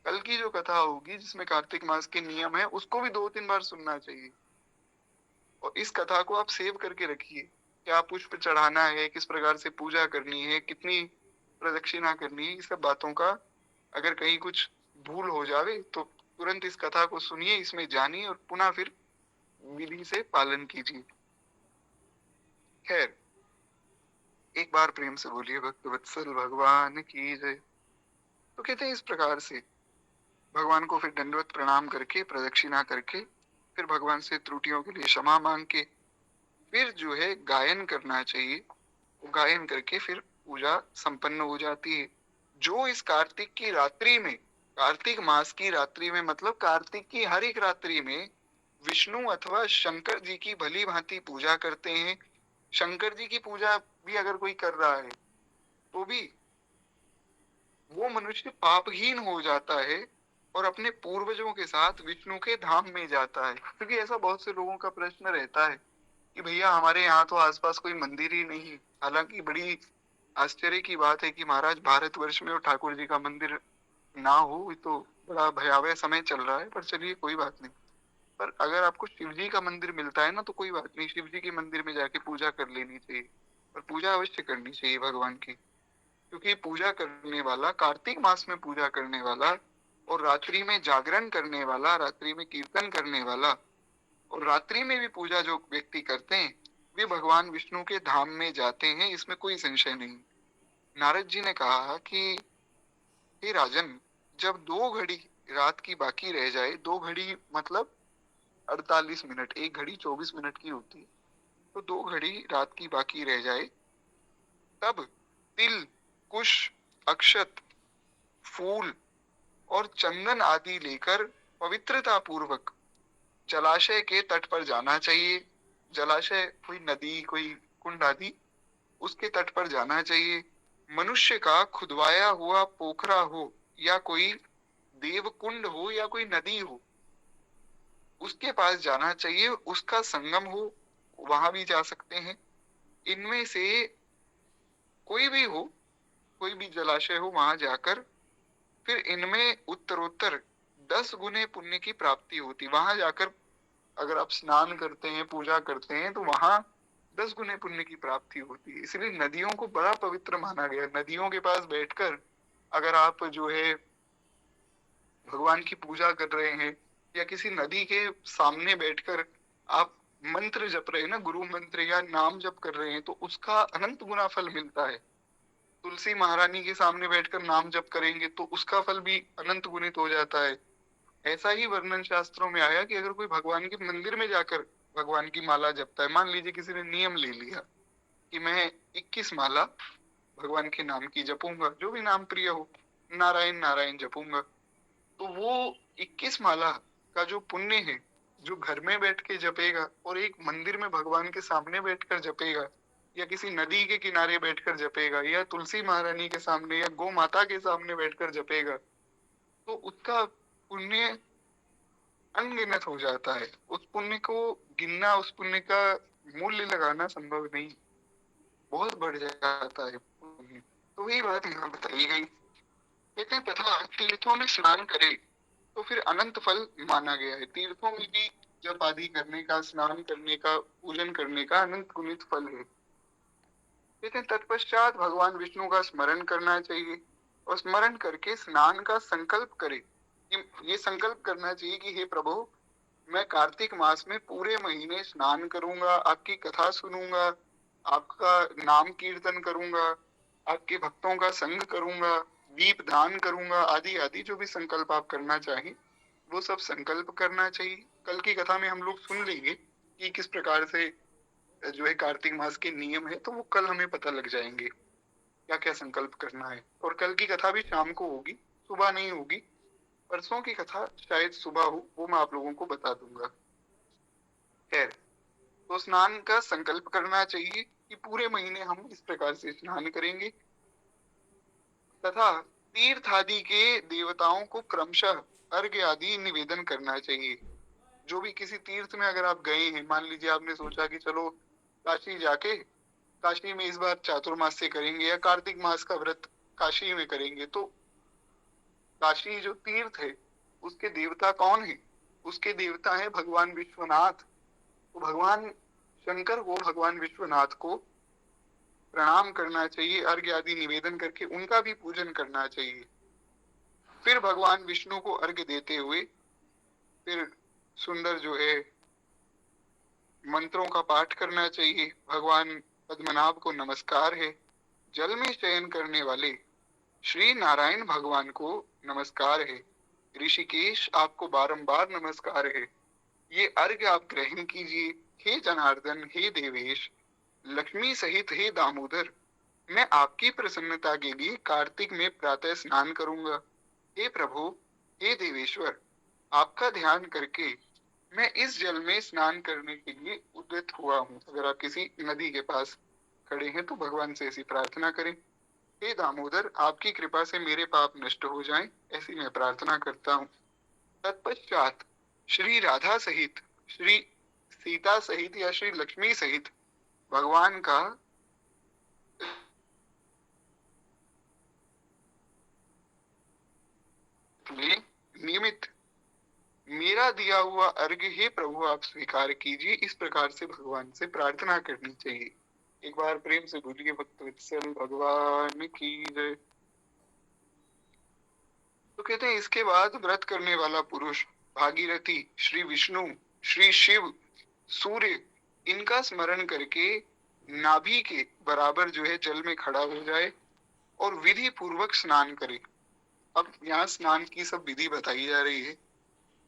Speaker 1: कल की जो कथा होगी जिसमें कार्तिक मास के नियम है उसको भी 2-3 बार सुनना चाहिए। और इस कथा को आप सेव करके रखिए, क्या पुष्प चढ़ाना है, किस प्रकार से पूजा करनी है, कितनी प्रदक्षिणा करनी है, इस सब बातों का अगर कहीं कुछ भूल हो जावे तो तुरंत इस कथा को सुनिए, इसमें जानिए और पुनः फिर विधि से पालन कीजिए। खैर, एक बार प्रेम से बोलिए भक्त वत्सल भगवान की जय। तो कहते हैं इस प्रकार से भगवान को फिर दंडवत प्रणाम करके, प्रदक्षिणा करके, फिर भगवान से त्रुटियों के लिए क्षमा मांग के फिर जो है गायन करना चाहिए। वो गायन करके फिर पूजा संपन्न हो जाती है। जो इस कार्तिक की रात्रि में, कार्तिक मास की रात्रि में मतलब कार्तिक की हर एक रात्रि में विष्णु अथवा शंकर जी की भली भांति पूजा करते हैं। शंकर जी की पूजा भी अगर कोई कर रहा है तो भी वो मनुष्य पापहीन हो जाता है और अपने पूर्वजों के साथ विष्णु के धाम में जाता है। क्योंकि ऐसा बहुत से लोगों का प्रश्न रहता है कि भैया हमारे यहाँ तो आसपास कोई मंदिर ही नहीं। हालांकि बड़ी आश्चर्य की बात है कि महाराज भारतवर्ष में और ठाकुर जी का मंदिर ना हो, ये तो बड़ा भयावह समय चल रहा है। पर चलिए कोई बात नहीं। पर अगर आपको शिव जी का मंदिर मिलता है ना तो कोई बात नहीं, शिव जी के मंदिर में जाके पूजा कर लेनी चाहिए। और पूजा अवश्य करनी चाहिए भगवान की, क्योंकि पूजा करने वाला, कार्तिक मास में पूजा करने वाला और रात्रि में जागरण करने वाला, रात्रि में कीर्तन करने वाला और रात्रि में भी पूजा जो व्यक्ति करते हैं वे भगवान विष्णु के धाम में जाते हैं, इसमें कोई संशय नहीं। नारद जी ने कहा कि हे राजन, जब 2 घड़ी रात की बाकी रह जाए, 2 घड़ी मतलब 48 मिनट, 1 घड़ी 24 मिनट की होती है, तो 2 घड़ी रात की बाकी रह जाए तब तिल, कुश, अक्षत, फूल और चंदन आदि लेकर पवित्रता पूर्वक जलाशय के तट पर जाना चाहिए। जलाशय कोई नदी, कोई कुंड आदि, उसके तट पर जाना चाहिए। मनुष्य का खुदवाया हुआ पोखरा हो या कोई देव कुंड हो या कोई नदी हो, उसके पास जाना चाहिए। उसका संगम हो, वहां भी जा सकते हैं। इनमें से कोई भी हो, कोई भी जलाशय हो, वहां जाकर फिर इनमें उत्तरोत्तर 10 गुने पुण्य की प्राप्ति होती। वहां जाकर अगर आप स्नान करते हैं, पूजा करते हैं, तो वहां 10 गुने पुण्य की प्राप्ति होती है। इसलिए नदियों को बड़ा पवित्र माना गया। नदियों के पास बैठकर अगर आप जो है भगवान की पूजा कर रहे हैं या किसी नदी के सामने बैठकर आप मंत्र जप रहे हैं ना, गुरु मंत्र या नाम जप कर रहे हैं, तो उसका अनंत गुना फल मिलता है। तुलसी महारानी के सामने बैठकर नाम जप करेंगे तो उसका फल भी अनंत गुणित हो जाता है। ऐसा ही वर्णन शास्त्रों में आया कि अगर कोई भगवान के मंदिर में जाकर भगवान की माला जपता है, मान लीजिए किसी ने नियम ले लिया कि मैं 21 माला भगवान के नाम की जपूंगा, जो भी नाम प्रिय हो, नारायण नारायण जपूंगा, तो वो 21 माला का जो पुण्य है, जो घर में बैठ के जपेगा और एक मंदिर में भगवान के सामने बैठकर जपेगा या किसी नदी के किनारे बैठकर जपेगा या तुलसी महारानी के सामने या गौ माता के सामने बैठकर जपेगा, तो उसका पुण्य अनगिनत हो जाता है। उस पुण्य को गिनना, उस पुण्य का मूल्य लगाना संभव नहीं, बहुत बढ़ जाता है पुण्य। तो वही बात यहाँ बताई गई। कहते हैं तथा तीर्थों में स्नान करे तो फिर अनंत फल माना गया है। तीर्थों में भी जप आदि करने का, स्नान करने का, पूजन करने का अनंत गुणित फल है। कहते हैं तत्पश्चात भगवान विष्णु का स्मरण करना चाहिए और स्मरण करके स्नान का संकल्प करे। ये संकल्प करना चाहिए कि हे प्रभु, मैं कार्तिक मास में पूरे महीने स्नान करूंगा, आपकी कथा सुनूंगा, आपका नाम कीर्तन करूंगा, आपके भक्तों का संग करूंगा, दीप दान करूंगा, आदि आदि जो भी संकल्प आप करना चाहें वो सब संकल्प करना चाहिए। कल की कथा में हम लोग सुन लेंगे कि किस प्रकार से जो है कार्तिक मास के नियम है, तो वो कल हमें पता लग जाएंगे क्या क्या संकल्प करना है। और कल की कथा भी शाम को होगी, सुबह नहीं होगी। परसों की कथा शायद सुबह हो, वो मैं आप लोगों को बता दूंगा। खैर, तो स्नान का संकल्प करना चाहिए कि पूरे महीने हम इस प्रकार से स्नान करेंगे तथा तीर्थ आदि के देवताओं को क्रमशः अर्घ्य आदि निवेदन करना चाहिए। जो भी किसी तीर्थ में अगर आप गए हैं, मान लीजिए आपने सोचा कि चलो काशी जाके काशी में इस बार चातुर्मास्य करेंगे या कार्तिक मास का व्रत काशी में करेंगे, तो काशी जो तीर्थ है उसके देवता कौन है? उसके देवता है भगवान विश्वनाथ। तो भगवान शंकर को, भगवान विश्वनाथ को प्रणाम करना चाहिए, अर्घ्य आदि निवेदन करके उनका भी पूजन करना चाहिए। फिर भगवान विष्णु को अर्घ्य देते हुए फिर सुंदर जो है मंत्रों का पाठ करना चाहिए। भगवान पद्मनाभ को नमस्कार है। जल में शयन करने वाले श्री नारायण भगवान को नमस्कार है। ऋषिकेश आपको बारंबार नमस्कार है। ये अर्घ्य आप ग्रहण कीजिए। हे जनार्दन, हे देवेश, लक्ष्मी सहित हे दामोदर, मैं आपकी प्रसन्नता के लिए कार्तिक में प्रातः स्नान करूंगा। हे प्रभु, हे देवेश्वर, आपका ध्यान करके मैं इस जल में स्नान करने के लिए उद्यत हुआ हूँ। अगर आप किसी नदी के पास खड़े हैं तो भगवान से ऐसी प्रार्थना करें, हे दामोदर, आपकी कृपा से मेरे पाप नष्ट हो जाएं, ऐसी मैं प्रार्थना करता हूँ। तत्पश्चात श्री राधा सहित, श्री सीता सहित या श्री लक्ष्मी सहित भगवान का नियमित मेरा दिया हुआ अर्घ्य हे प्रभु आप स्वीकार कीजिए, इस प्रकार से भगवान से प्रार्थना करनी चाहिए। एक बार प्रेम से बोलिए भक्तवत्सल भगवान की जय। तो कहते हैं इसके बाद व्रत करने वाला पुरुष भागीरथी, श्री विष्णु, श्री शिव, सूर्य, इनका स्मरण करके नाभि के बराबर जो है जल में खड़ा हो जाए और विधि पूर्वक स्नान करे। अब यहाँ स्नान की सब विधि बताई जा रही है।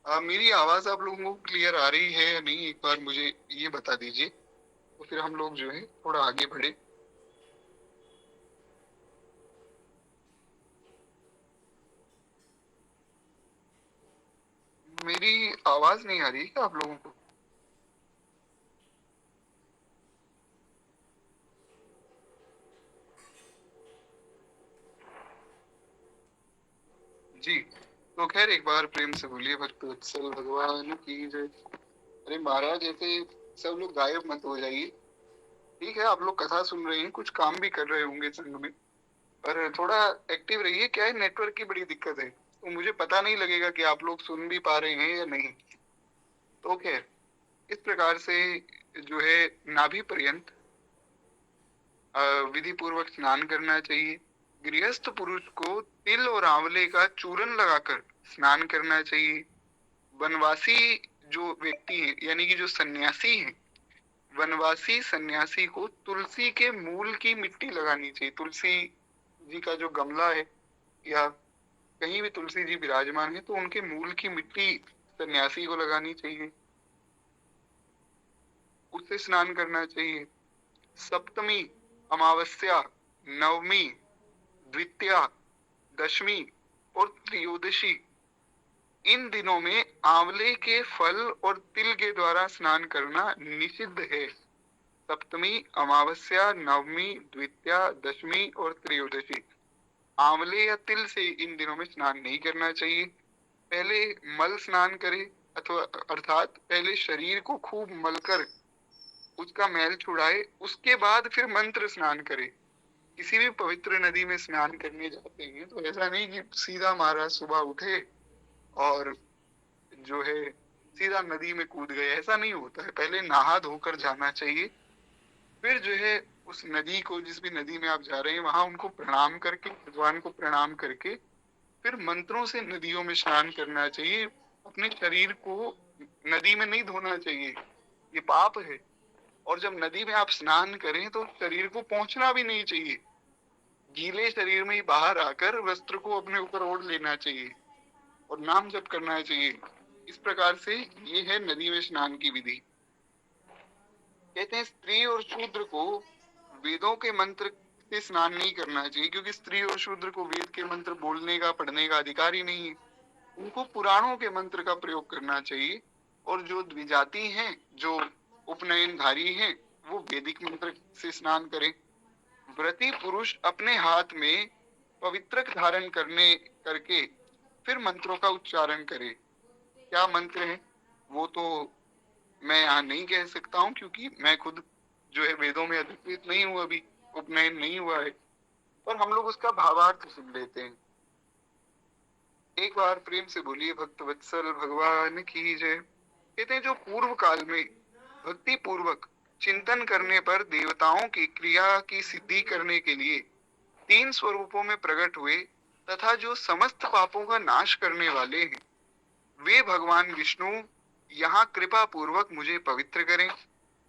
Speaker 1: मेरी आवाज आप लोगों को क्लियर आ रही है या नहीं, एक बार मुझे ये बता दीजिए, तो फिर हम लोग जो है थोड़ा आगे बढ़े। मेरी आवाज नहीं आ रही है क्या आप लोगों को? जी, तो खैर एक बार प्रेम से बोलिए भक्तवत्सल भगवान की जय। अरे महाराज, ऐसे सब लोग गायब मत हो जाइए। ठीक है, आप लोग कथा सुन रहे हैं, कुछ काम भी कर रहे होंगे संग में, पर थोड़ा एक्टिव रहिए। क्या है, नेटवर्क की बड़ी दिक्कत है, तो मुझे पता नहीं लगेगा कि आप लोग सुन भी पा रहे हैं या नहीं। तो खैर इस प्रकार से जो है नाभि पर्यंत विधि पूर्वक स्नान करना चाहिए। गृहस्थ पुरुष को तिल और आंवले का चूरन लगाकर स्नान करना चाहिए। वनवासी जो व्यक्ति है, यानी कि जो सन्यासी है, वनवासी सन्यासी को तुलसी के मूल की मिट्टी लगानी चाहिए। तुलसी जी का जो गमला है या कहीं भी तुलसी जी विराजमान है तो उनके मूल की मिट्टी सन्यासी को लगानी चाहिए, उससे स्नान करना चाहिए। सप्तमी, अमावस्या, नवमी, द्वितीया, दशमी और त्रयोदशी, इन दिनों में आंवले के फल और तिल के द्वारा स्नान करना निषिद्ध है। सप्तमी, अमावस्या, नवमी, द्वितीया, दशमी और त्रयोदशी, आंवले या तिल से इन दिनों में स्नान नहीं करना चाहिए। पहले मल स्नान करे, अथवा अर्थात पहले शरीर को खूब मलकर उसका मैल छुड़ाए, उसके बाद फिर मंत्र स्नान करे। किसी भी पवित्र नदी में स्नान करने जाते हैं तो ऐसा नहीं कि सीधा महाराज सुबह उठे और जो है सीधा नदी में कूद गए, ऐसा नहीं होता है। पहले नहा धोकर जाना चाहिए, फिर जो है उस नदी को, जिस भी नदी में आप जा रहे हैं वहां उनको प्रणाम करके, भगवान को प्रणाम करके फिर मंत्रों से नदियों में स्नान करना चाहिए। अपने शरीर को नदी में नहीं धोना चाहिए, ये पाप है। और जब नदी में आप स्नान करें तो शरीर को पहुंचना भी नहीं चाहिए, गीले शरीर में ही बाहर आकर वस्त्र को अपने ऊपर ओढ़ लेना चाहिए और नाम जप करना चाहिए। इस प्रकार से ये है नदी में स्नान की विधि। कहते हैं स्त्री और शूद्र को वेदों के मंत्र से स्नान नहीं करना चाहिए, क्योंकि स्त्री और शूद्र को वेद के मंत्र बोलने का, पढ़ने का अधिकार ही नहीं है। उनको पुराणों के मंत्र का प्रयोग करना चाहिए। और जो द्विजाति हैं, जो उपनयनधारी हैं, वो वैदिक मंत्र से स्नान करें। व्रती पुरुष अपने हाथ में पवित्रक धारण करके फिर मंत्रों का उच्चारण करें। क्या मंत्र है वो तो मैं यहाँ नहीं कह सकता हूँ, क्योंकि मैं खुद जो है वेदों में अधिकृत नहीं हूँ, अभी उपनयन नहीं हुआ है। पर हम लोग उसका भावार्थ सुन लेते हैं। एक बार प्रेम से बोलिए भक्त वत्सल भगवान की जय। कहते हैं जो पूर्व काल में भक्ति पूर्वक चिंतन करने पर देवताओं की क्रिया की सिद्धि करने के लिए 3 स्वरूपों में प्रकट हुए तथा जो समस्त पापों का नाश करने वाले हैं, वे भगवान विष्णु यहाँ कृपा पूर्वक मुझे पवित्र करें।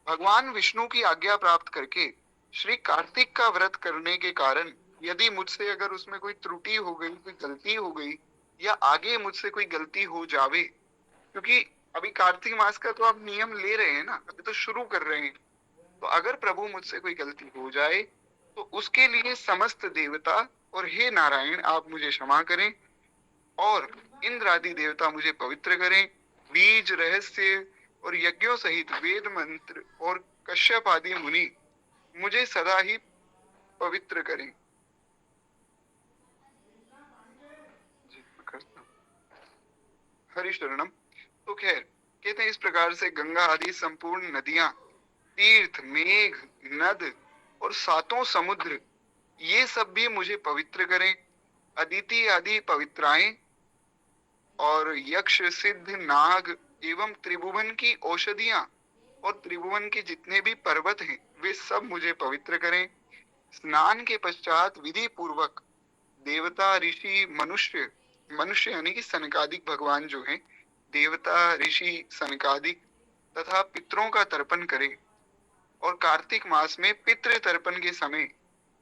Speaker 1: भगवान विष्णु की आज्ञा प्राप्त करके श्री कार्तिक का व्रत करने के कारण यदि मुझसे अगर उसमें कोई त्रुटि हो गई, कोई गलती हो गई, या आगे मुझसे कोई गलती हो जावे, क्योंकि अभी कार्तिक मास का तो आप नियम ले रहे हैं ना, अभी तो शुरू कर रहे हैं, तो अगर प्रभु मुझसे कोई गलती हो जाए तो उसके लिए समस्त देवता और हे नारायण आप मुझे क्षमा करें, और इंद्र आदि देवता मुझे पवित्र करें। बीज रहस्य और यज्ञों सहित वेद मंत्र और कश्यप आदि मुनि मुझे सदा ही पवित्र करें। जी, मैं करता हूं। हरि शरणम। तो खैर कहते हैं इस प्रकार से गंगा आदि संपूर्ण नदियां, तीर्थ, मेघ, नद और 7 समुद्र, ये सब भी मुझे पवित्र करें। अदिति आदि पवित्राएं और यक्ष सिद्ध नाग एवं त्रिभुवन की औषधियां और त्रिभुवन के जितने भी पर्वत हैं वे सब मुझे पवित्र करें। स्नान के पश्चात विधि पूर्वक देवता ऋषि मनुष्य, मनुष्य यानी कि सनकादिक भगवान जो हैं, देवता ऋषि सनकादिक तथा पितरों का तर्पण करें। और कार्तिक मास में पितृ तर्पण के समय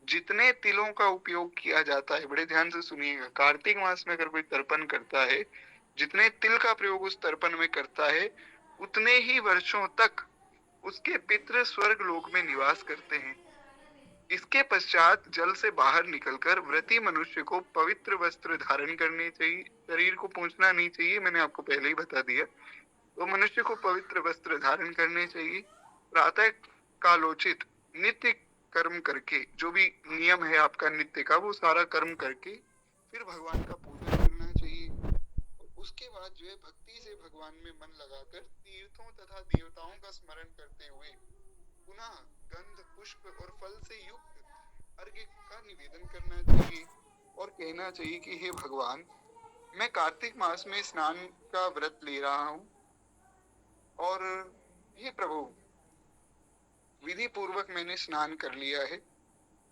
Speaker 1: जितने तिलों का उपयोग किया जाता है, बड़े ध्यान से सुनिएगा, कार्तिक मास में अगर कोई तर्पण करता है, जितने तिल का प्रयोग उस तर्पण में करता है, उतने ही वर्षों तक उसके पितृ स्वर्ग लोक में निवास करते हैं। इसके पश्चात जल से बाहर निकलकर व्रती मनुष्य को पवित्र वस्त्र धारण करने चाहिए, शरीर को पोंछना नहीं चाहिए, मैंने आपको पहले ही बता दिया। तो मनुष्य को पवित्र वस्त्र धारण करने चाहिए। प्रातः कालोचित नित्य कर्म करके, जो भी नियम है आपका नित्य का, वो सारा कर्म करके फिर भगवान का पूजन करना चाहिए। और उसके बाद जो है भक्ति से भगवान में मन लगाकर तीर्थों तथा देवताओं का स्मरण करते हुए पुनः गंध पुष्प और फल से युक्त अर्घ्य का निवेदन करना चाहिए और कहना चाहिए कि हे भगवान, मैं कार्तिक मास में स्नान का व्रत ले रहा हूँ, और हे प्रभु, विधि पूर्वक मैंने स्नान कर लिया है,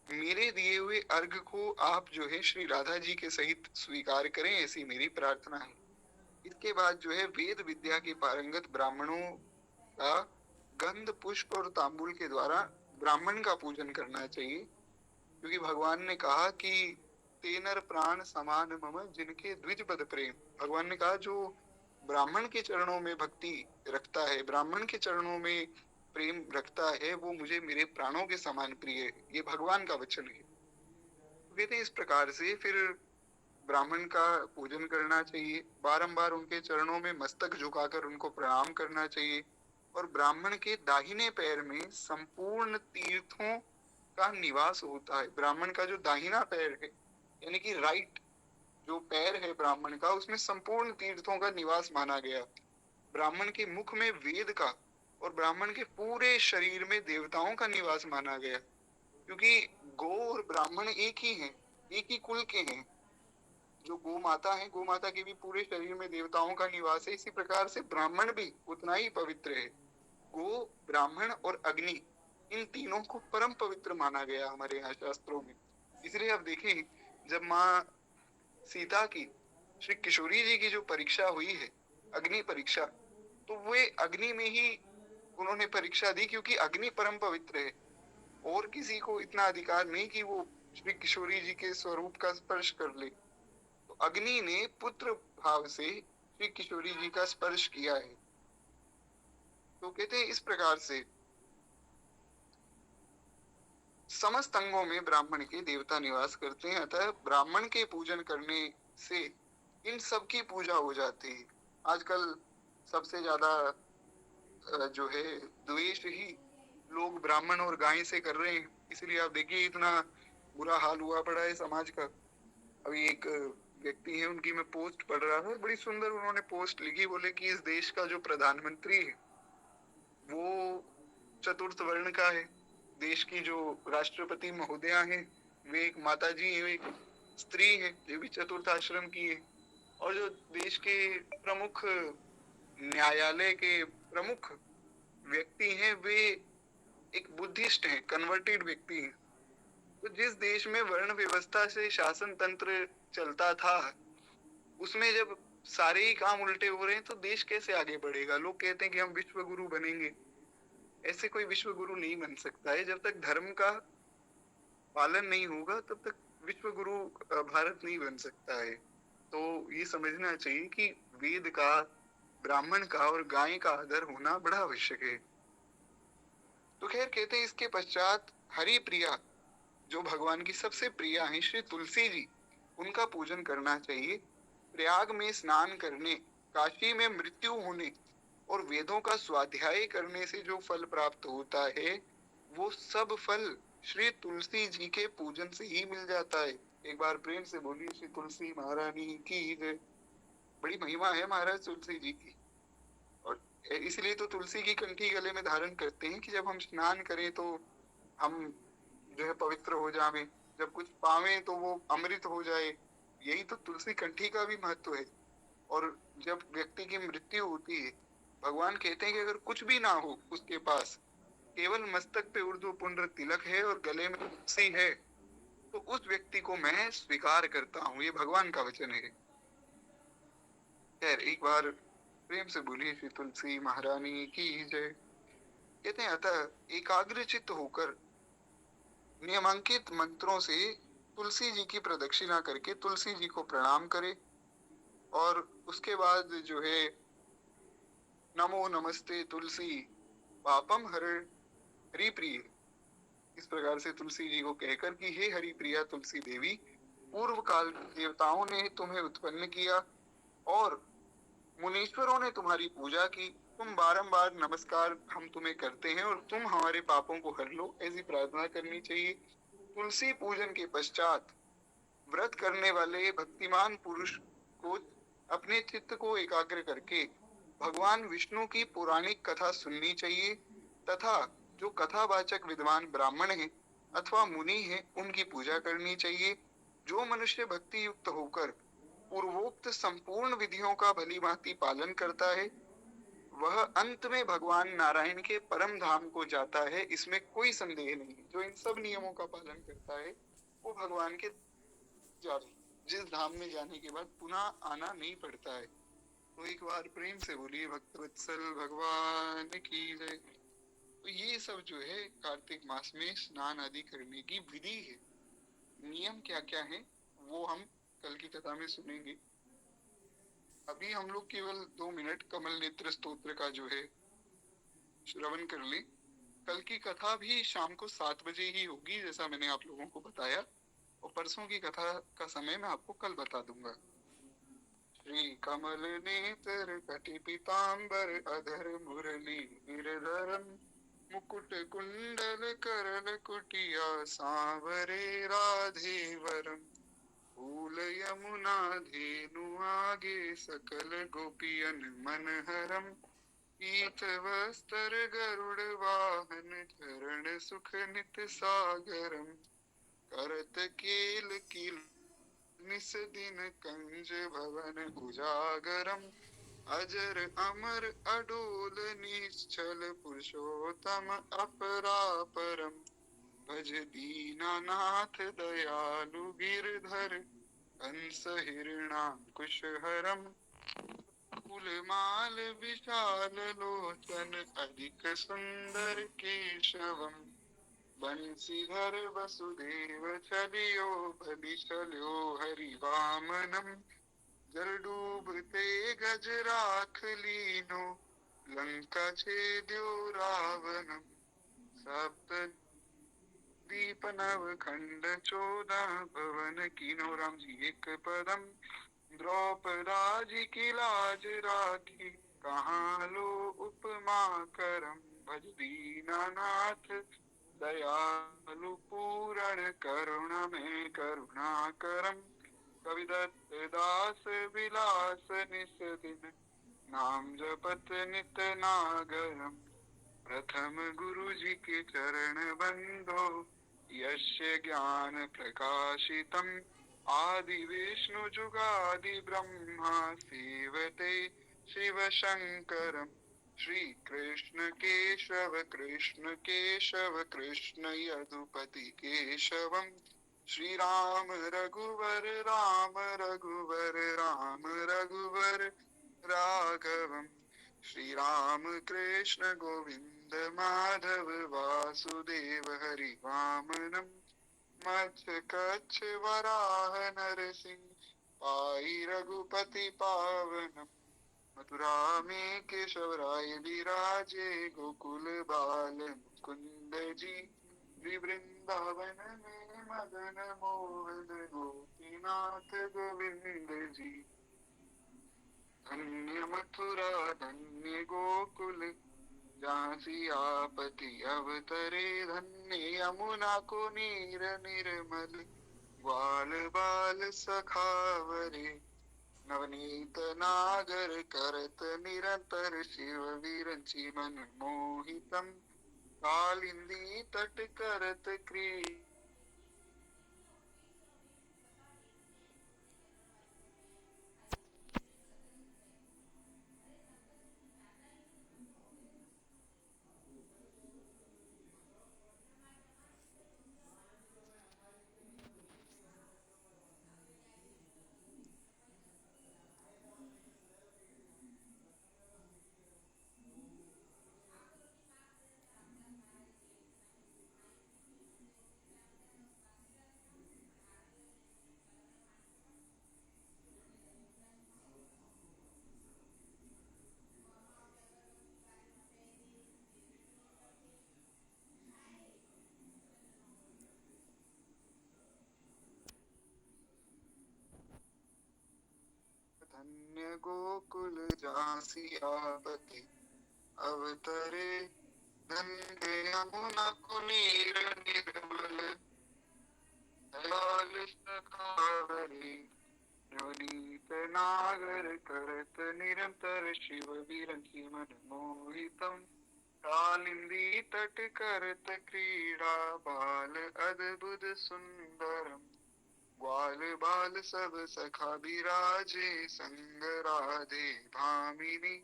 Speaker 1: मेरे दिए हुए अर्घ को आप जो है श्री राधा जी के सहित स्वीकार करें, ऐसी मेरी प्रार्थना है। इसके बाद जो है वेद विद्या के पारंगत ब्राह्मणों का गंध पुष्प और तांबूल के द्वारा ब्राह्मण का पूजन करना चाहिए, क्योंकि भगवान ने कहा कि तेनर प्राण समान मम जिनके द्विज पद प्रेम। भगवान ने कहा जो ब्राह्मण के चरणों में भक्ति रखता है, ब्राह्मण के चरणों में प्रेम रखता है, वो मुझे मेरे प्राणों के समान प्रिय है। ये भगवान का वचन है। कहते हैं इस प्रकार से फिर ब्राह्मण का पूजन करना चाहिए, बारंबार उनके चरणों में मस्तक झुकाकर उनको प्रणाम करना चाहिए। और ब्राह्मण के दाहिने पैर में संपूर्ण तीर्थों का निवास होता है। ब्राह्मण का जो दाहिना पैर है, यानी कि राइट जो पैर है ब्राह्मण का, उसमें संपूर्ण तीर्थों का निवास माना गया। ब्राह्मण के मुख में वेद का और ब्राह्मण के पूरे शरीर में देवताओं का निवास माना गया, क्योंकि गौ और ब्राह्मण एक ही हैं, एक ही कुल के हैं। जो गौ माता है, गौ माता के भी पूरे शरीर में देवताओं का निवास है। इसी प्रकार से ब्राह्मण भी उतना ही पवित्र है। गो, ब्राह्मण और अग्नि, इन तीनों को परम पवित्र माना गया हमारे यहाँ शास्त्रों में। इसलिए आप देखें, जब माँ सीता की, श्री किशोरी जी की जो परीक्षा हुई है, अग्नि परीक्षा, तो वे अग्नि में ही उन्होंने परीक्षा दी, क्योंकि अग्नि परम पवित्र है। और किसी को इतना अधिकार नहीं कि वो श्री किशोरी जी के स्वरूप का स्पर्श कर ले। तो अग्नि ने पुत्र भाव से श्री किशोरी जी का स्पर्श किया है। तो कहते हैं इस प्रकार से समस्त अंगों में ब्राह्मण के देवता निवास करते हैं, अतः ब्राह्मण के पूजन करने से इन सब की पूजा हो जाती है। आजकल सबसे ज्यादा जो है द्वेष ही लोग ब्राह्मण और गाय से कर रहे हैं, इसलिए आप देखिए इतना बुरा हाल हुआ पड़ा है समाज का। अभी एक व्यक्ति हैं, उनकी मैं पोस्ट पढ़ रहा था, बड़ी सुंदर उन्होंने पोस्ट लिखी। बोले कि इस देश का जो प्रधानमंत्री है वो चतुर्थ वर्ण का है, देश की जो राष्ट्रपति महोदया है वे एक माता जी है, एक स्त्री है, ये भी चतुर्थ आश्रम की है, और जो देश के प्रमुख न्यायालय के प्रमुख व्यक्ति हैं वे एक बुद्धिस्ट हैं, कन्वर्टेड व्यक्ति हैं। तो जिस देश में वर्ण व्यवस्था से शासन तंत्र चलता था, उसमें जब सारे ही काम उल्टे हो रहे हैं तो देश कैसे आगे बढ़ेगा। लोग कहते हैं कि हम विश्व गुरु बनेंगे, ऐसे कोई विश्व गुरु नहीं बन सकता है। जब तक धर्म का पालन नहीं होगा तब तक विश्व गुरु भारत नहीं बन सकता है। तो ये समझना चाहिए कि वेद का, ब्राह्मण का और गाय का आदर होना बड़ा आवश्यक है। तो खैर कहते हैं इसके पश्चात हरि प्रिया, जो भगवान की सबसे प्रिया है, श्री तुलसी जी, उनका पूजन करना चाहिए। प्रयाग में स्नान करने, काशी में मृत्यु होने और वेदों का स्वाध्याय करने से जो फल प्राप्त होता है वो सब फल श्री तुलसी जी के पूजन से ही मिल जाता है। एक बार प्रेम से बोलिए श्री तुलसी महारानी की जय। बड़ी महिमा है महाराज तुलसी जी की, और इसलिए तो तुलसी की कंठी गले में धारण करते हैं कि जब हम स्नान करें तो हम जो है पवित्र हो जावे, जब कुछ पावे तो वो अमृत हो जाए। यही तो तुलसी कंठी का भी महत्व है। और जब व्यक्ति की मृत्यु होती है, भगवान कहते हैं कि अगर कुछ भी ना हो उसके पास, केवल मस्तक पे उर्ध्व पुंड्र तिलक है और गले में तुलसी है, तो उस व्यक्ति को मैं स्वीकार करता हूँ। ये भगवान का वचन है। खैर एक बार प्रेम से बोलिए श्री तुलसी महारानी की जय। कहते हैं अतः एकाग्रचित्त होकर नियमांकित मंत्रों से तुलसी जी की प्रदक्षिणा करके तुलसी जी को प्रणाम करे, और उसके बाद जो है नमो नमस्ते तुलसी पापम हर हरि प्रिय, इस प्रकार से तुलसी जी को कहकर कि हे हरि प्रिया तुलसी देवी, पूर्व काल देवताओं ने तुम्हें उत्पन्न किया और मुनीश्वरों ने तुम्हारी पूजा की, तुम बारंबार नमस्कार हम तुम्हें करते हैं और तुम हमारे पापों को हर लो, ऐसी प्रार्थना करनी चाहिए। तुलसी पूजन के पश्चात व्रत करने वाले भक्तिमान पुरुष को अपने चित्त को एकाग्र करके भगवान विष्णु की पौराणिक कथा सुननी चाहिए, तथा जो कथावाचक विद्वान ब्राह्मण हैं अथवा मुनि हैं उनकी पूजा करनी चाहिए। जो मनुष्य भक्ति युक्त होकर पूर्वोक्त संपूर्ण विधियों का भली भांति पालन करता है वह अंत में भगवान नारायण के परम धाम को जाता है, इसमें कोई संदेह नहीं। जो इन सब नियमों का पालन करता है वो भगवान के जिस धाम में जाने के बाद पुनः आना नहीं पड़ता है। तो एक बार प्रेम से बोलिए भक्तवत्सल भगवान की जय। तो ये सब जो है कार्तिक मास में स्नान आदि करने की विधि है। नियम क्या क्या है वो हम कल की कथा में सुनेंगे। अभी हम लोग केवल 2 मिनट कमल नेत्र स्तोत्र का जो है श्रवण कर ले। कल की कथा भी शाम को 7 बजे ही होगी जैसा मैंने आप लोगों को बताया, और परसों की कथा का समय मैं आपको कल बता दूंगा। श्री कमल नेत्र कटि पीतांबर अधर मुरली गिरधरम मुकुट कुंडल करल कुटिया सांवरे राधे वरम फूल यमुना धेनु आगे सकल गोपियन मनहरम पीत वस्त्र गरुड़ वाहन चरण सुख नित सागरम करत केल कील निस दिन कंज भवन उजागरम अजर अमर अडोल निश्चल पुरुषोत्तम अपरापरम भज दीनानाथ दयालु गिरधर कंस हिरणांकुश हरम फूलमाल विशाल लोचन अधिक सुंदर केशवम बंसीधर वसुदेव चलियो बलि चलियो हरि वामनम जल डूबते गज राख लीनो लंका छेद्यो रावणम सप्त दीप नव खंड 14 भवन कीनो। राम जी एक पदम द्रौपदाजी की लाज राखी कहाँ लो उपमा करम भज दीनानाथ दयालु पूरण करुणा में करुणा करम कविदत्त दास विलास निस दिन, नाम जपत नित नागरम। प्रथम गुरु जी के चरण बंदो, यस्य ज्ञान प्रकाशितम। आदि विष्णु जुगादि ब्रह्मा, सेवते शिव शंकरम। श्री कृष्ण केशव कृष्ण यदुपति केशवम। श्री राम रघुवर राम रघुवर राघवम। श्री राम कृष्ण गोविंद माधव वासुदेव हरि वामनम। मत्स्य कच्छ वराह नरसिंह, पाई रघुपति पावनम। मथुरा में केशव राय विराजे, गोकुल बाल मुकुंद जी। श्री वृंदावन में मदन मोहन, गोपीनाथ गोविंद जी। धन्य मथुरा धन्य गोकुल, जहाँ सियापति अवतरे। धन्य यमुना को नीर निर्मल, ग्वाल बाल सखावरे। नवनीत नागर करत निरंतर, शिव विरंचि मन मोहितम। कालिंदी तट करत क्रीड़ा, धन्य गोकुल जहाँ सियापति अवतरे। धन्य यमुना को नीर निर्मल, दयाल सखावरे। नवनीत नागर करत निरंतर, शिव विरंचि मन मोहितम। कालिंदी तट करत क्रीड़ा, बाल अद्भुत सुंदरम। ग्वाल बाल सब सखा बिराजे, संग राधे भामिनी।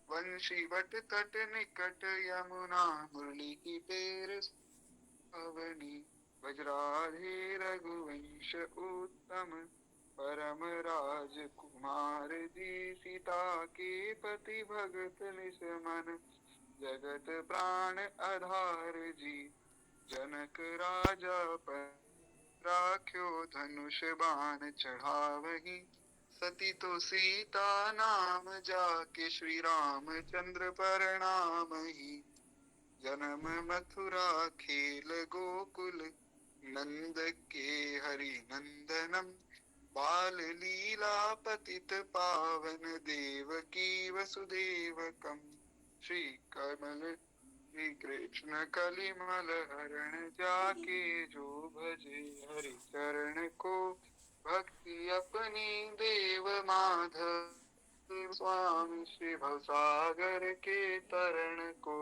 Speaker 1: वंशी वट तट निकट यमुना, मुरली की टेर अवनी। वज्राधे रघुवंश उत्तम, परम राजकुमार जी। सीता के पति भगत निस मन, जगत प्राण आधार जी। जनक राजा पर राख्यो, धनुष बाण चढ़ावही। सती तो सीता नाम जाके, श्री रामचंद्र परणामहि। जन्म मथुरा खेल गोकुल, नंद के हरि नंदनम। बाल लीला पतित पावन, देवकी वसुदेवकम। श्री कमल श्री कृष्ण कलिमल हरण, जाके जो भजे हरि चरण को। भक्ति अपनी देव माधव, स्वामी श्री भवसागर के तरण को।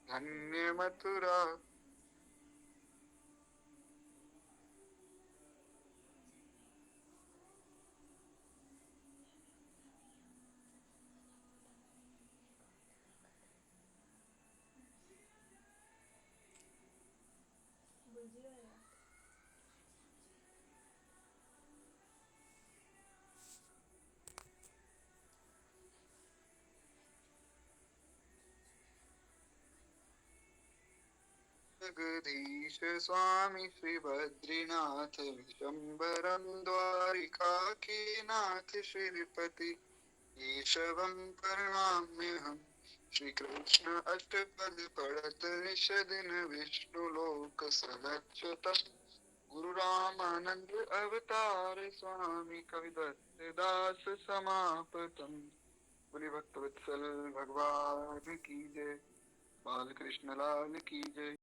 Speaker 1: धन्य मथुरा जगदीश स्वामी श्री बद्रीनाथ, विशंबरम द्वारिका के नाथ। श्रीपति केशवम परमाम्यहम्। श्री कृष्ण अष्टपद पढ़त निश दिन, विष्णु लोक सलक्षतम्। गुरु रामानंद अवतार, स्वामी कविदत्त दास समापतम्। बोलिए भक्त वत्सल भगवान की जय। बाल कृष्ण लाल की जय।